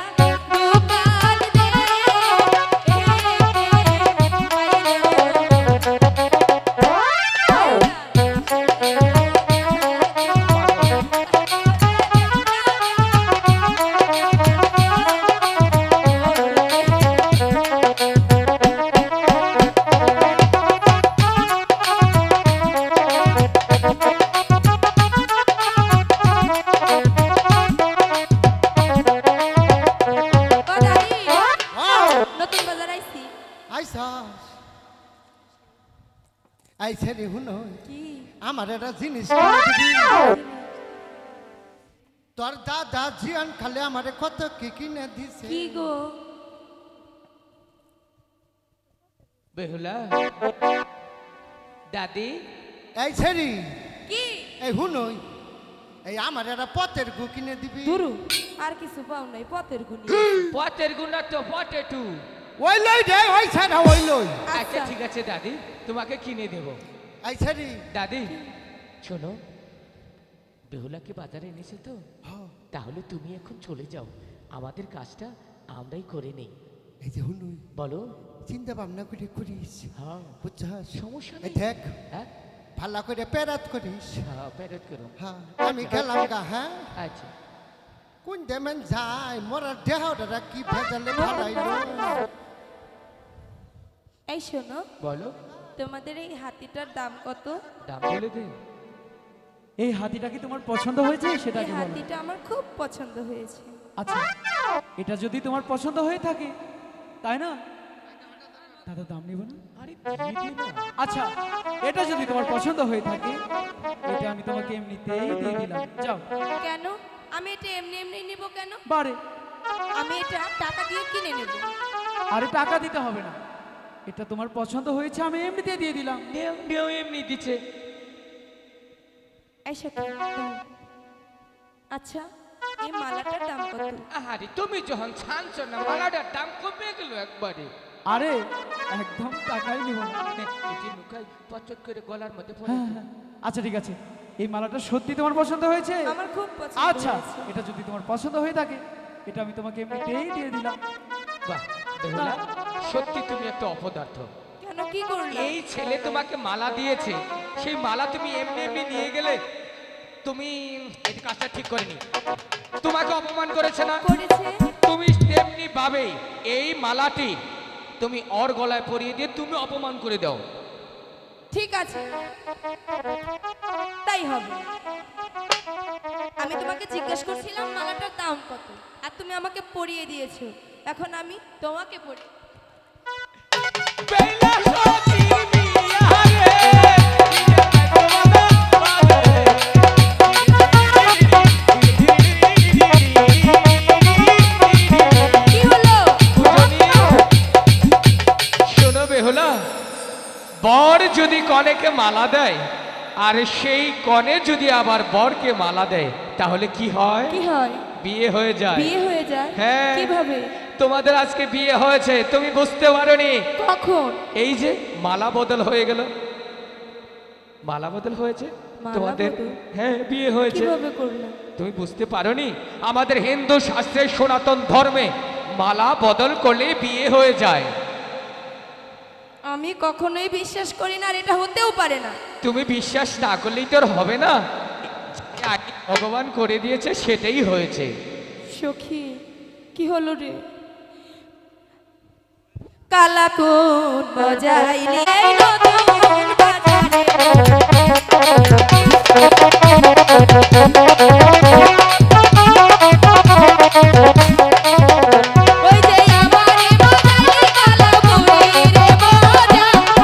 দুকাল দে নতুন বাজার আইছি আইসাস আইছে রে হুনো কি আমার একটা জিনিস কিনে দিবি। তোর দাদা জিয়ান খালে আমারে কত কি কিনে দিছে। কি গো বেহুলা দাদি এই ছেড়ি কি এই হুনই এই আমার একটা পথের গু কিনে দিবি। দুরু আর কিছু পাও নাই পথের গুনি পটের গুণা তো পটে টু। ওই লই রে ওই ছেড়া ওই লই। আচ্ছা ঠিক আছে দাদি তোমাকে কিনে দেব। এই ছেড়ি দাদি শোনো বেহুলাকে বাজারে এনেছে তো তাহলে তুমি এখন চলে যাও, আমাদের কাজটা আমরাই করে নেই। এই যে হুনই বলো। চিন্তা ভাবনা করে করিস। হ্যাঁ বুঝছাস সমস্যা এই নেই। দেখ হ্যাঁ ভালো করে পেরাত করিস। হ্যাঁ প্যারেড করো। হ্যাঁ আমি গেলাম গা। হ্যাঁ আচ্ছা কোন দেমেন যায় মোরা দেহটা কি ভেজালে ভালাইলো। এই শোনো বলো। তোমাদের এই হাতিটার দাম কত? দাম বলে দে। এই হাতিটা কি তোমার পছন্দ হয়েছে সেটা এই কি বলো? হাতিটা আমার খুব পছন্দ হয়েছে। আচ্ছা এটা যদি তোমার পছন্দ হয়ে থাকে তাই না দাদা দাম নিব না? আরে দিয়ে দে না। আচ্ছা এটা যদি তোমার পছন্দ হয়ে থাকে এটা আমি তোমাকে এমনিতেই দিয়ে দিলাম, যাও। কেন আমি এটা এমনি এমনি নিব কেন? বারে আমি এটা টাকা দিয়ে কিনে নেব। আরে টাকা দিতে হবে না, এটা তোমার পছন্দ হয়েছে আমি এমনিতেই দিয়ে দিলাম। নিয়েও এমনি দিচ্ছে। এই সখী দাও। আচ্ছা এই মালাটার দাম কত? আহারে তুমি যখন ছানছ না মালাটার দাম কমে গেল একবারে। আরে একদম টাকাই নিব না। এই যে লুকাই পচক করে গলার মধ্যে পড়ে। হ্যাঁ, হ্যাঁ। আচ্ছা ঠিক আছে এই মালাটা সত্যি তোমার পছন্দ হয়েছে? আমার খুব পছন্দ আচ্ছা হয়েছে। এটা যদি তোমার পছন্দ হয়ে থাকে এটা আমি তোমাকে এমনিতেই দিয়ে দিলাম। বাহ বেহুলা সত্যি তুমি একটা অপদার্থ। কেন কি করলে? এই ছেলে তোমাকে মালা দিয়েছে, সেই মালা তুমি এমনি এমনি নিয়ে গেলে। তুমি এই কাজটা ঠিক করেনি, তোমাকে অপমান করেছে না? করেছে। তুমি তেমনি ভাবে এই মালাটি তুমি ওর গলায় পরিয়ে দিয়ে তুমি অপমান করে দাও। ঠিক আছে তাই হবে। আমি তোমাকে জিজ্ঞেস করছিলাম মালাটার দাম কত, আর তুমি আমাকে পরিয়ে দিয়েছো। এখন আমি তোমাকে পরি। বেলা সতী মিয়া রে, কি হলো? শোনো বেহুলা, বর যদি কনেকে মালা দেয় আর সেই কনে যদি আবার বরকে মালা দেয় তাহলে কি হয়? কি হয়? বিয়ে হয়ে যায়। বিয়ে হয়ে যায়? হ্যাঁ। কিভাবে? তোমাদের আজকে বিয়ে হয়েছে, তুমি বুঝতে পারোনি। কখন? এই যে মালা বদল হয়ে গেল, মালা বদল হয়েছে মালা তোমাদের। বদল? হ্যাঁ বিয়ে হয়েছে। কিভাবে করলে? তুমি বুঝতে পারোনি? আমাদের হিন্দু শাস্ত্রের সনাতন ধর্মে মালা বদল করলে বিয়ে হয়ে যায়। আমি কখনোই বিশ্বাস করি না, আর এটা হতেও পারে না। তুমি বিশ্বাস না করলেই তোর হবে না, আগে ভগবান করে দিয়েছে সেটাই হয়েছে। সখী কি হলো রে? কালাকুন বাজাইলি এই নতুন বাজারে ওই যে আমারে বাজাইলি কালাকুনি রে বাজাইলি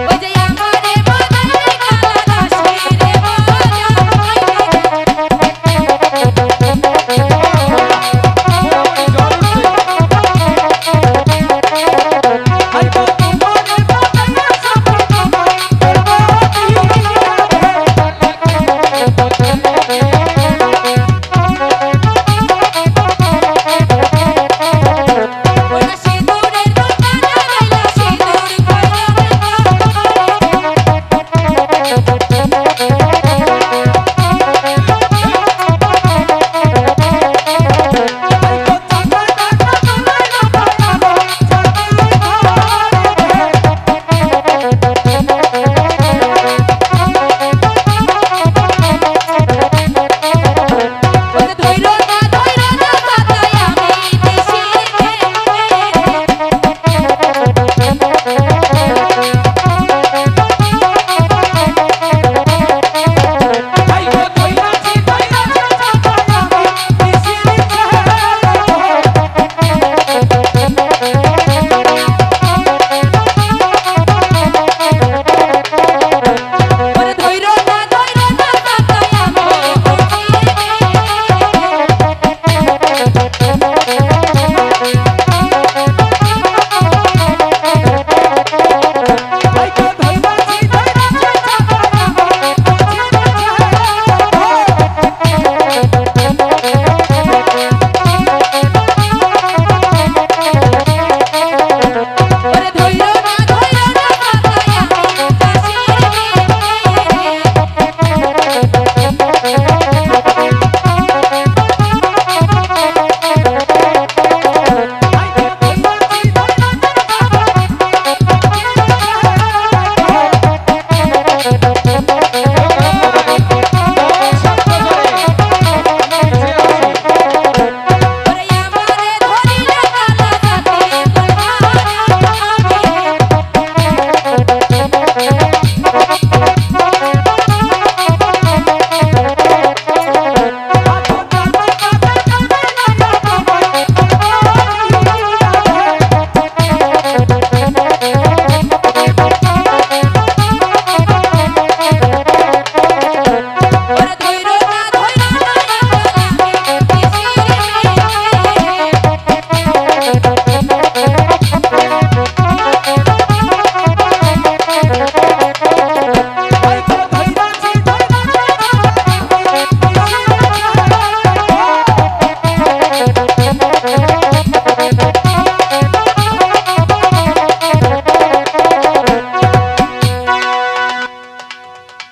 ওই যে আমারে বাজাইলি কালাদাসি রে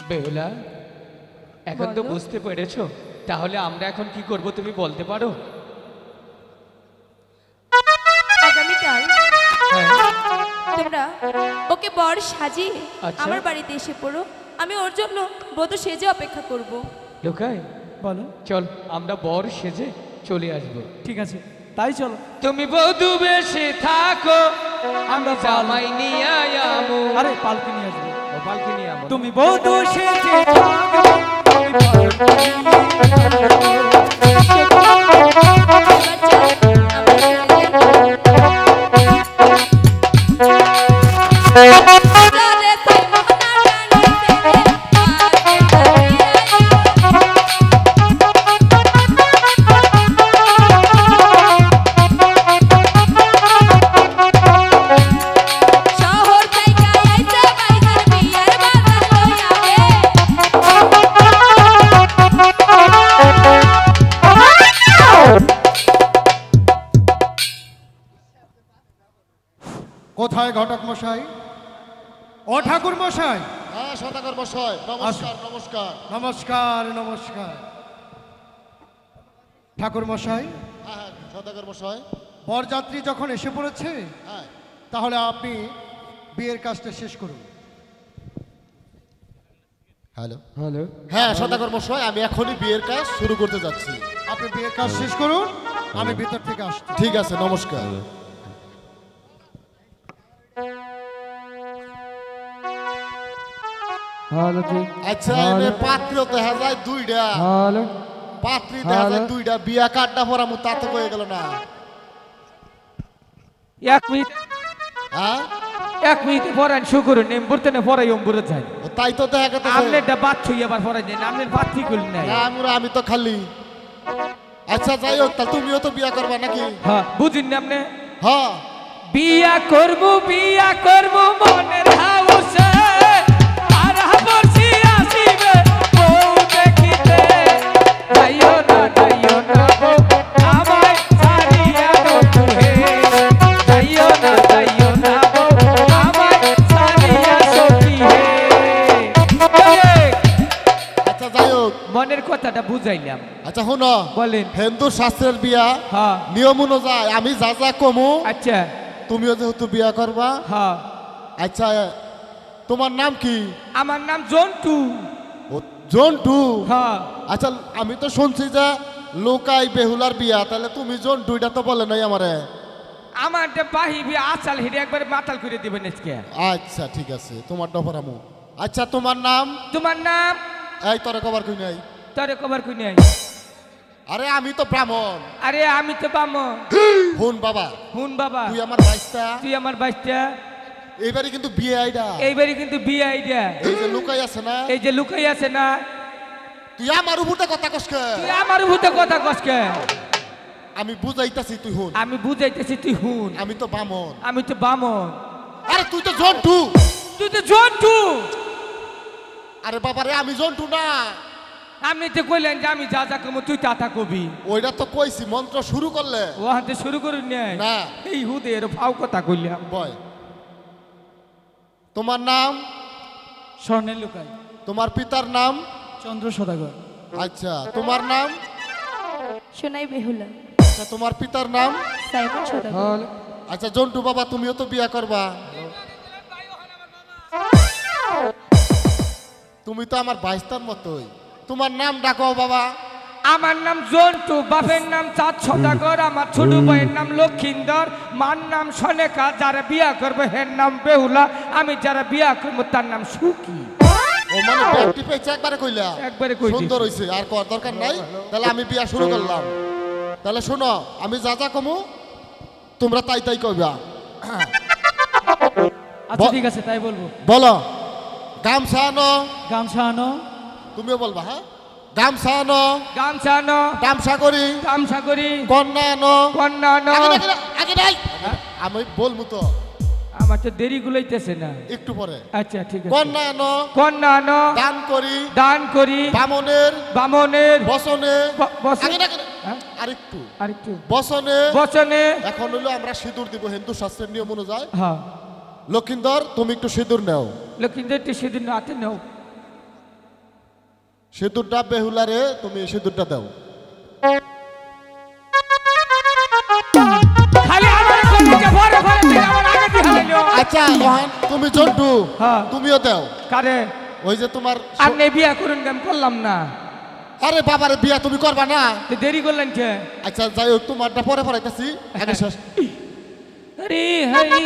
বেহুলা, এখন তো বুঝতে পেরেছো, তাহলে আমরা এখন কি করব তুমি বলতে পারো? আগামীকাল হ্যাঁ, তোমরা ওকে বর সাজিয়ে আচ্ছা। আমার বাড়িতে এসে পড়ো, আমি ওর জন্য বধূ সেজে অপেক্ষা করব। লোকাই বলো। চল আমরা বর সেজে চলে আসবো। ঠিক আছে, তাই চলো। তুমি বধূ বেশে থাকো, আমরা জামাই নিয়ে আমু। আরে পালকি নিয়ে আসবো। ও পালকি নিয়ে আমু। তুমি বধূ সেজে থাকবে, আমি পালকি কোথায় ঘটক মশাই? ও ঠাকুর মশাই। হ্যাঁ সদাগর মশাই, নমস্কার নমস্কার। নমস্কার নমস্কার। ঠাকুর মশাই, হ্যাঁ হ্যাঁ সদাগর মশাই। বরযাত্রী যখন এসে পড়েছে, হ্যাঁ তাহলে আপনি বিয়ের কাজটা শেষ করুন। হ্যালো হ্যালো হ্যাঁ সদাগর মশাই, আমি এখনই বিয়ের কাজ শুরু করতে যাচ্ছি। আপনি বিয়ের কাজ শেষ করুন, আমি ভিতর থেকে আসছি। ঠিক আছে, নমস্কার। হ্যালো আচ্ছা এনে পাত্র দেখা যায় দুইটা, হ্যালো পাত্রী দেখা যায় দুইটা, বিয়া কার্ডটা পরামু তা তো হয়ে গেল না। এক মিনিট হ্যাঁ 1 মিনিটে পড়ান শুকুর নেমবুরতে না পড়াই অম্বুরে যাই ও তাই তো দেখা গেছে। আপনি একটা বাদ ছুই আবার পড়াই দেন, আপনি বাদ ঠিক করলেন না। আমি তো খালি। আচ্ছা যাই হোক, তা তুমিও তো বিয়া করবা নাকি? হ্যাঁ বুঝিন না আপনি? হ্যাঁ বিয়া করবো মনের হাউসে, আর বসি আসিবে বউ দেখিতে। যাইও না বউ আমায় ছাড়িয়া দোহে, যাইও না বউ আমায় ছাড়িয়া সখী হে। আচ্ছা যাই হোক, মনের কথাটা বুঝাইলাম। আচ্ছা শোনো, বলেন। হিন্দু শাস্ত্রের বিয়া হ্যাঁ নিয়ম অনুযায়ী আমি যা যা কমু আচ্ছা তুমিও যেহেতু বিয়া করবা। হ্যাঁ আচ্ছা তোমার নাম কি? আমার নাম জন্টু। ও জন্টু। হ্যাঁ আচ্ছা আমি তো শুনছি যে লোকাই বেহুলার বিয়া, তাহলে তুমি জন্টুইটা তো বলে নাই আমারে। আমার বাহিবি আচাল হেরে একবার মাতাল করে দিবেন আজকে। আচ্ছা ঠিক আছে, তোমার ডফরামু। আচ্ছা তোমার নাম? তোমার নাম? এই তোর কবার কই নাই? তোরে কবার কই নাই? আরে আমি তো ব্রাহ্মণ। আরে আমি তো বামন। হুন বাবা, হুন বাবা, তুই আমার বাইস্তা, তুই আমার বাইস্তা। এইবারে কিন্তু বিয়ে আইডা, এইবারে কিন্তু বিয়ে আইডিয়া। এই যে লুকাই আছে না, এই যে লুকাই আছে না, তুই আমার উপরতে কথা কসকে। তুই আমার ভূতে কথা কসকে। আমি বুঝাইতাছি তুই হুন। আমি বুঝাইতেছি তুই হুন। আমি তো বামন। আমি তো বামন। আরে তুই তো জন্টু। তুই তো জন্টু। আরে বাবারে আমি জন্টু না। আপনি তো কইলেন যে আমি যা যা কমু তুই তা কবি। ওইটা তো কইছি, মন্ত্র শুরু করলে ও হাতে শুরু করুন না। এই হুদে এর ফাও কথা কইলাম। বয় তোমার নাম? স্বর্ণের লুকাই। তোমার পিতার নাম? চন্দ্র সদাগর। আচ্ছা তোমার নাম? সোনাই বেহুলা। আচ্ছা তোমার পিতার নাম? সাইমন সদাগর। হ্যালো আচ্ছা জন্টু বাবা তুমিও তো বিয়া করবা, তুমি তো আমার বাইস্তার মতোই। তোমার নাম ডাকো বাবা। আমার নাম জন্টু, বাপের নাম চাঁদ সদাগর, আমার ছোট ভাইয়ের নাম লক্ষিন্দর, মার নাম সনেকা, যারা বিয়া করবে হের নাম বেহুলা, আমি যারা বিয়া করবো তার নাম সুখী। ও মানে ব্যাগটি পেয়েছে একবারে কইলা? একবারে কই দিছি। সুন্দর হইছে, আর কর দরকার নাই। তাহলে আমি বিয়া শুরু করলাম। তাহলে শোনো, আমি যা যা কমু তোমরা তাই তাই কইবা। আচ্ছা ঠিক আছে, তাই বলবো। বলো। গামছা আনো। গামছা আনো। তুমিও বলবা। হ্যাঁ গামছা আনো। গামছা আনো। গামছা করি। গামছা করি। কন্যা আনো। কন্যা আনো। আগে নাই, আমি বলবো তো। আমার তো দেরি গুলাইতেছে না, একটু পরে। আচ্ছা ঠিক আছে। কন্যা আনো। কন্যা আনো। দান করি। দান করি। বামনের। বামনের। বসনে। বসনে। আগে না, হ্যাঁ? আরেকটু। আরেকটু। বসনে। বচনে। এখন হলো আমরা সিঁদুর দিব হিন্দু শাস্ত্রের নিয়ম অনুযায়ী। হ্যাঁ লক্ষিন্দর তুমি একটু সিঁদুর নাও। লক্ষিন্দর তুই সেদিন হাতে নাও। সিঁদুরটা বেহুলারে তুমি সিঁদুরটা দাও। খালি আমার কলিজা ভরে ভরে তুই আমার আগে দিয়ে হারাইলো। আচ্ছা রোহান তুমি জন্টু, হ্যাঁ। তুমিও দাও। কারে? ওই যে তোমার আপনি বিয়া করুন কেন করলাম না? আরে বাবারে বিয়া তুমি করবা না? তো দেরি করলেন কে? আচ্ছা যাই হোক, তোমারটা পরে পড়াইতেছি। আগে শেষ। হরি হরি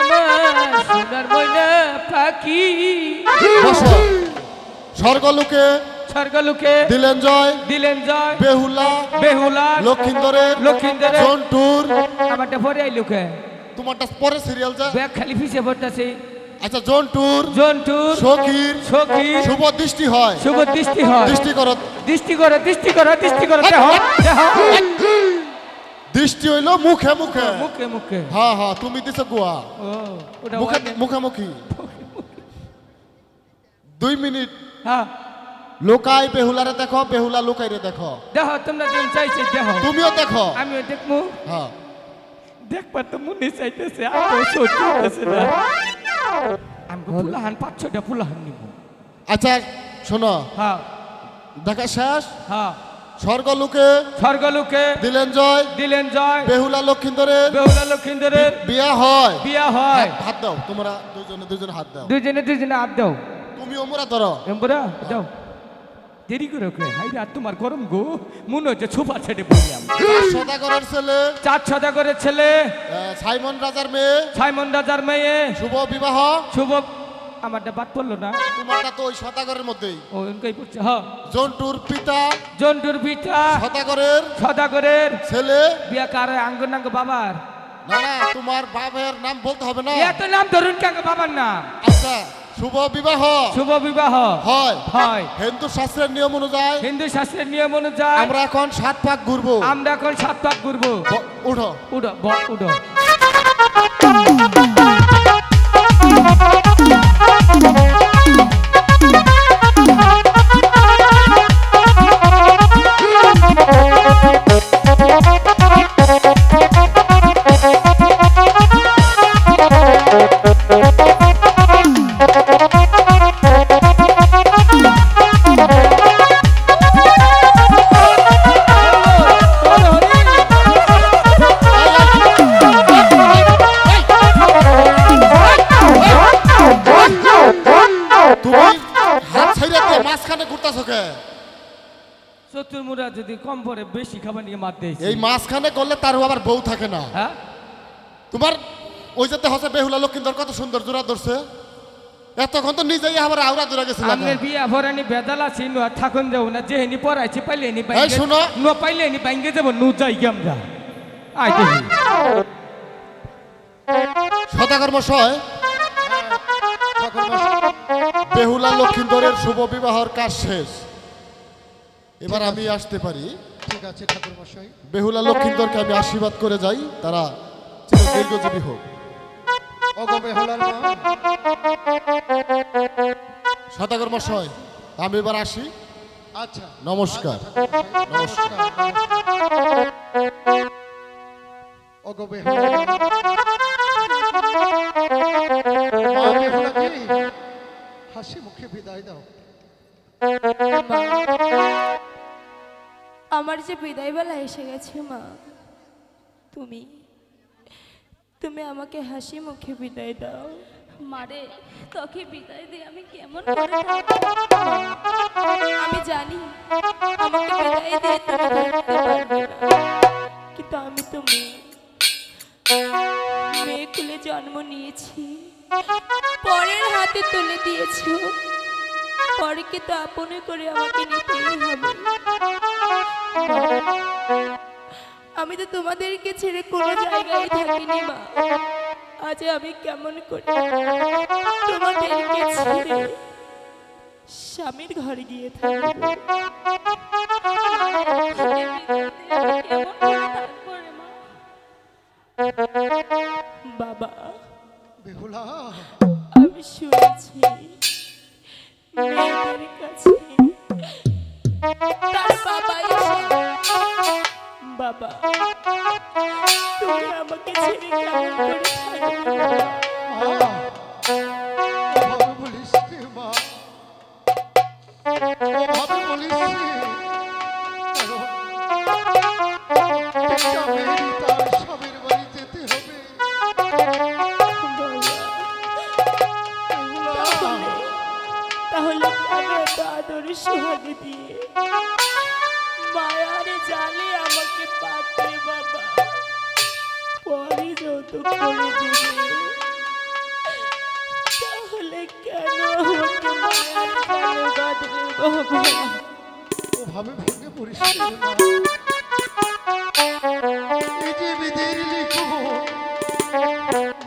আমার সোনার ময়না পাখি। বসো। স্বর্গলোকে স্বর্গলোকে দিলেন জয়। দিলেন জয়। বেহুলা। বেহুলা। লক্ষিন্দরের। লক্ষিন্দরের। জন্টুর। আমারটা পরে আইলো কে? তোমারটা পরে সিরিয়াল যা। ব্যাগ খালি পিছে পড়তাছে। আচ্ছা জন্টুর। জন্টুর। সখীর। সখী। শুভ দৃষ্টি হয়। শুভ দৃষ্টি হয়। দৃষ্টি করো। দৃষ্টি করো, দৃষ্টি করো, দৃষ্টি করো। দেখো দেখো। দৃষ্টি হইলো মুখে মুখে। মুখে মুখে। হ্যাঁ হ্যাঁ তুমি দিছো গোয়া। ও ওটা মুখে ওয়াইনে। মুখামুখি। 2 মিনিট। হ্যাঁ লোকাই বেহুলারে দেখো, বেহুলা লোকাইরে দেখো। দেখো তোমরা যেন চাইছে দেখো। তুমিও দেখো। আমিও দেখবো। হ্যাঁ দেখবার তো মনে চাইতেছে, আর সহ্য হইতেছে না। আমি ফুলাহান 5-6টা ফুলাহান নিব। আচ্ছা শোনো, হ্যাঁ দেখা শেষ। হ্যাঁ স্বর্গলোকে স্বর্গলোকে দিলেন জয়। দিলেন জয়। বেহুলা লক্ষিন্দরের বেহুলা লক্ষিন্দরের বিয়া হয়। বিয়া হয়। হাত দাও তোমরা দুজনে হাত দাও। দুজনে দুজনে হাত দাও। তুমি ওমরা ধরো এমবরা যাও দেরি করে ওকে হাই রাত তোমার গরম গো মনে হচ্ছে ছোপা ছেড়ে বললাম সদাগরের ছেলে 4 সদাগরের ছেলে সাইমন রাজার মেয়ে সাইমন রাজার মেয়ে শুভ বিবাহ শুভ আমারটা বাদ পড়লো না তোমারটা তো ওই সদাগরের মধ্যেই ও এনকাই পড়ছে হ্যাঁ জন্টুর পিতা জন্টুর পিতা সদাগরের ছেলে বিয়া কার আঙ্গনাঙ্গ বাবার না না তোমার বাবার নাম বলতে হবে না এত নাম ধরুন কাঙ্গ বাবার নাম আচ্ছা শুভ বিবাহ হয় হয় হিন্দু শাস্ত্রের নিয়ম অনুযায়ী আমরা এখন 7 পাক ঘুরবো উঠো উঠো উঠো যদি কম পরে বেশি খাবার নিয়ে মার দেয় এই মাঝখানে করলে তার আবার বউ থাকে না হ্যাঁ তোমার ওই যেতে হচ্ছে বেহুলা লক্ষিন্দর কত সুন্দর জোড়া ধরছে এতক্ষণ তো নিজেই আবার আওরা ধরে গেছিল আপনার বিয়া ভরানি বেদাল আছে নো থাকুন যাও না যেহেনি পড়াইছি পাইলেনি এই শুনো নো পাইলেনি বাইঙ্গে যাব নু যাই আমরা আই দেখি সদাগর মশাই বেহুলা লক্ষিন্দরের শুভ বিবাহের কাজ শেষ এবার আমি আসতে পারি ঠিক আছে ঠাকুর মশাই বেহুলা লক্ষিন্দরকে আমি আশীর্বাদ করে যাই তারা দীর্ঘজীবী হোক ওগো বেহুলার মা সদাগর মশাই আমি এবার আসি আচ্ছা নমস্কার নমস্কার ওগো বেহুলা মা বেহুলাকে হাসি মুখে বিদায় দাও আমার যে বিদায় বেলা এসে গেছে মা তুমি আমাকে হাসি মুখে বিদায় দাও মারে তোকে বিদায় দিয়ে আমি কেমন করে আমি জানি আমাকে বিদায় দিয়ে তুমি থাকতে পারবে না কিন্তু আমি তো মেয়ে কুলে জন্ম নিয়েছি পরের হাতে তুলে দিয়েছো পরকে তো আপনে করে আমাকে নিতেই হবে আমি তো তোমাদেরকে ছেড়ে কোনো জায়গায় থাকিনি মা আজ আমি কেমন করে তোমাদেরকে ছেড়ে স্বামীর ঘরে গিয়ে থাকবো বাবা বেহুলা আমি শুনেছি মেয়েদের কাছে তার বাবা বাবা তুমি আমাকে ছেড়ে কেমন করে থাকবে বলিস মা বলিস তার স্বামীর বাড়ি যেতে হবে তাহলে কেন এত আদরে সোহাগে দিয়ে মায়ার জালে আমাকে পাতলে বাবা পরে যৌতুক করে দিবে তাহলে কেন আমাকে মায়ার জালে বাঁধলে বাবা ওভাবে ভেঙে পড়িস এই যে বিদের লিখো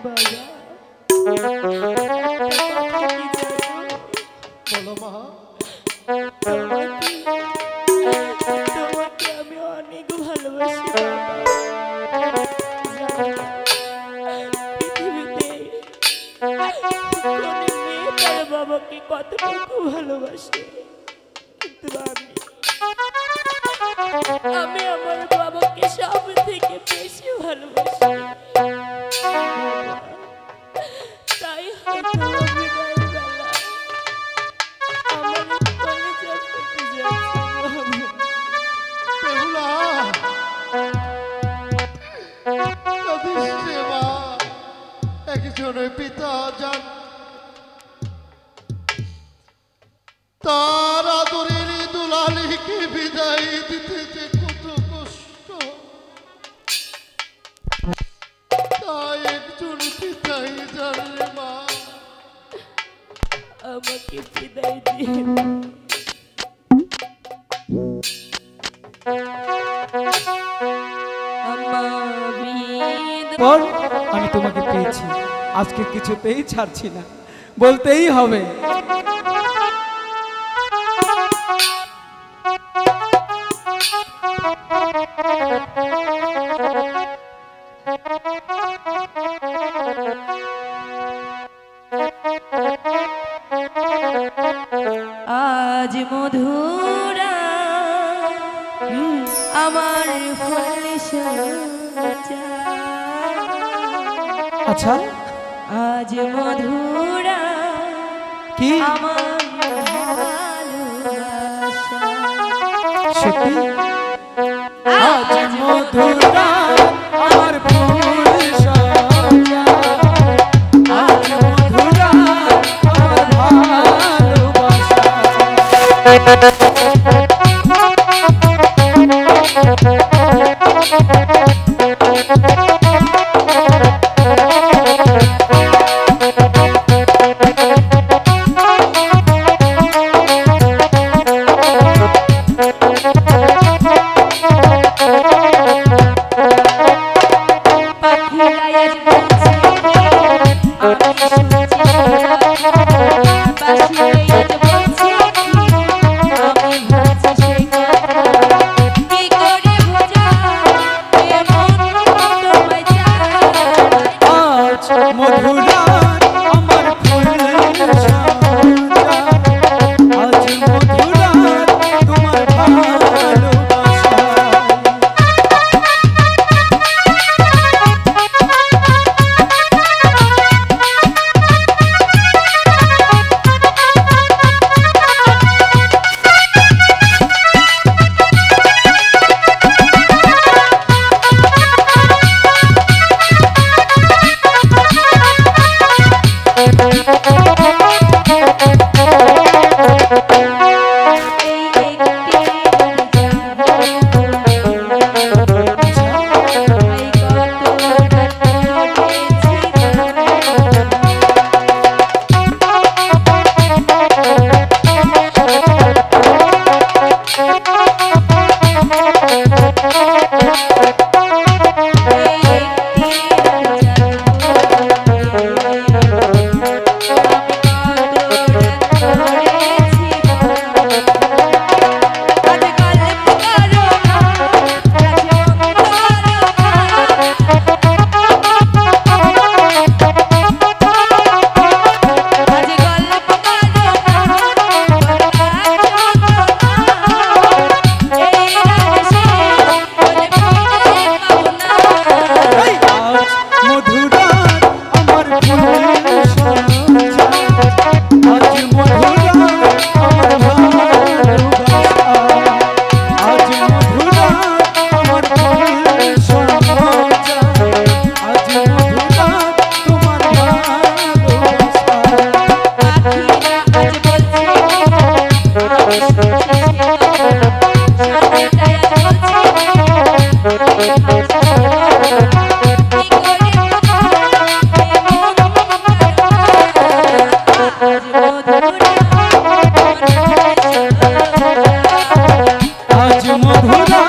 বাবা বলো মা তোমাকে আমি অনেক ভালোবাসি পৃথিবীতে কোনো মেয়ে তার বাবাকে কতটুকু ভালোবাসে কিন্তু আমি আমার বাবাকে সব থেকে বেশি ভালোবাসি তাই হয়তো একজনের পিতা যান তার আদরের দুলালিকে বিদায় দিতে যে কত কষ্ট, তাই একজন পিতাই জানলে মা। আমাকে বিদায় দিয়ে পর আমি তোমাকে পেয়েছি, আজকে কিছুতেই ছাড়ছি না, বলতেই হবে। আজ মধুরা আমার ফুল সজ্জা, আচ্ছা আজ মধুরা কি আমার ভালোবাসা, সত্যি আজ মধুরা আমার ফুল সজ্জা, আজ মধুরা আমার আজ মধুরা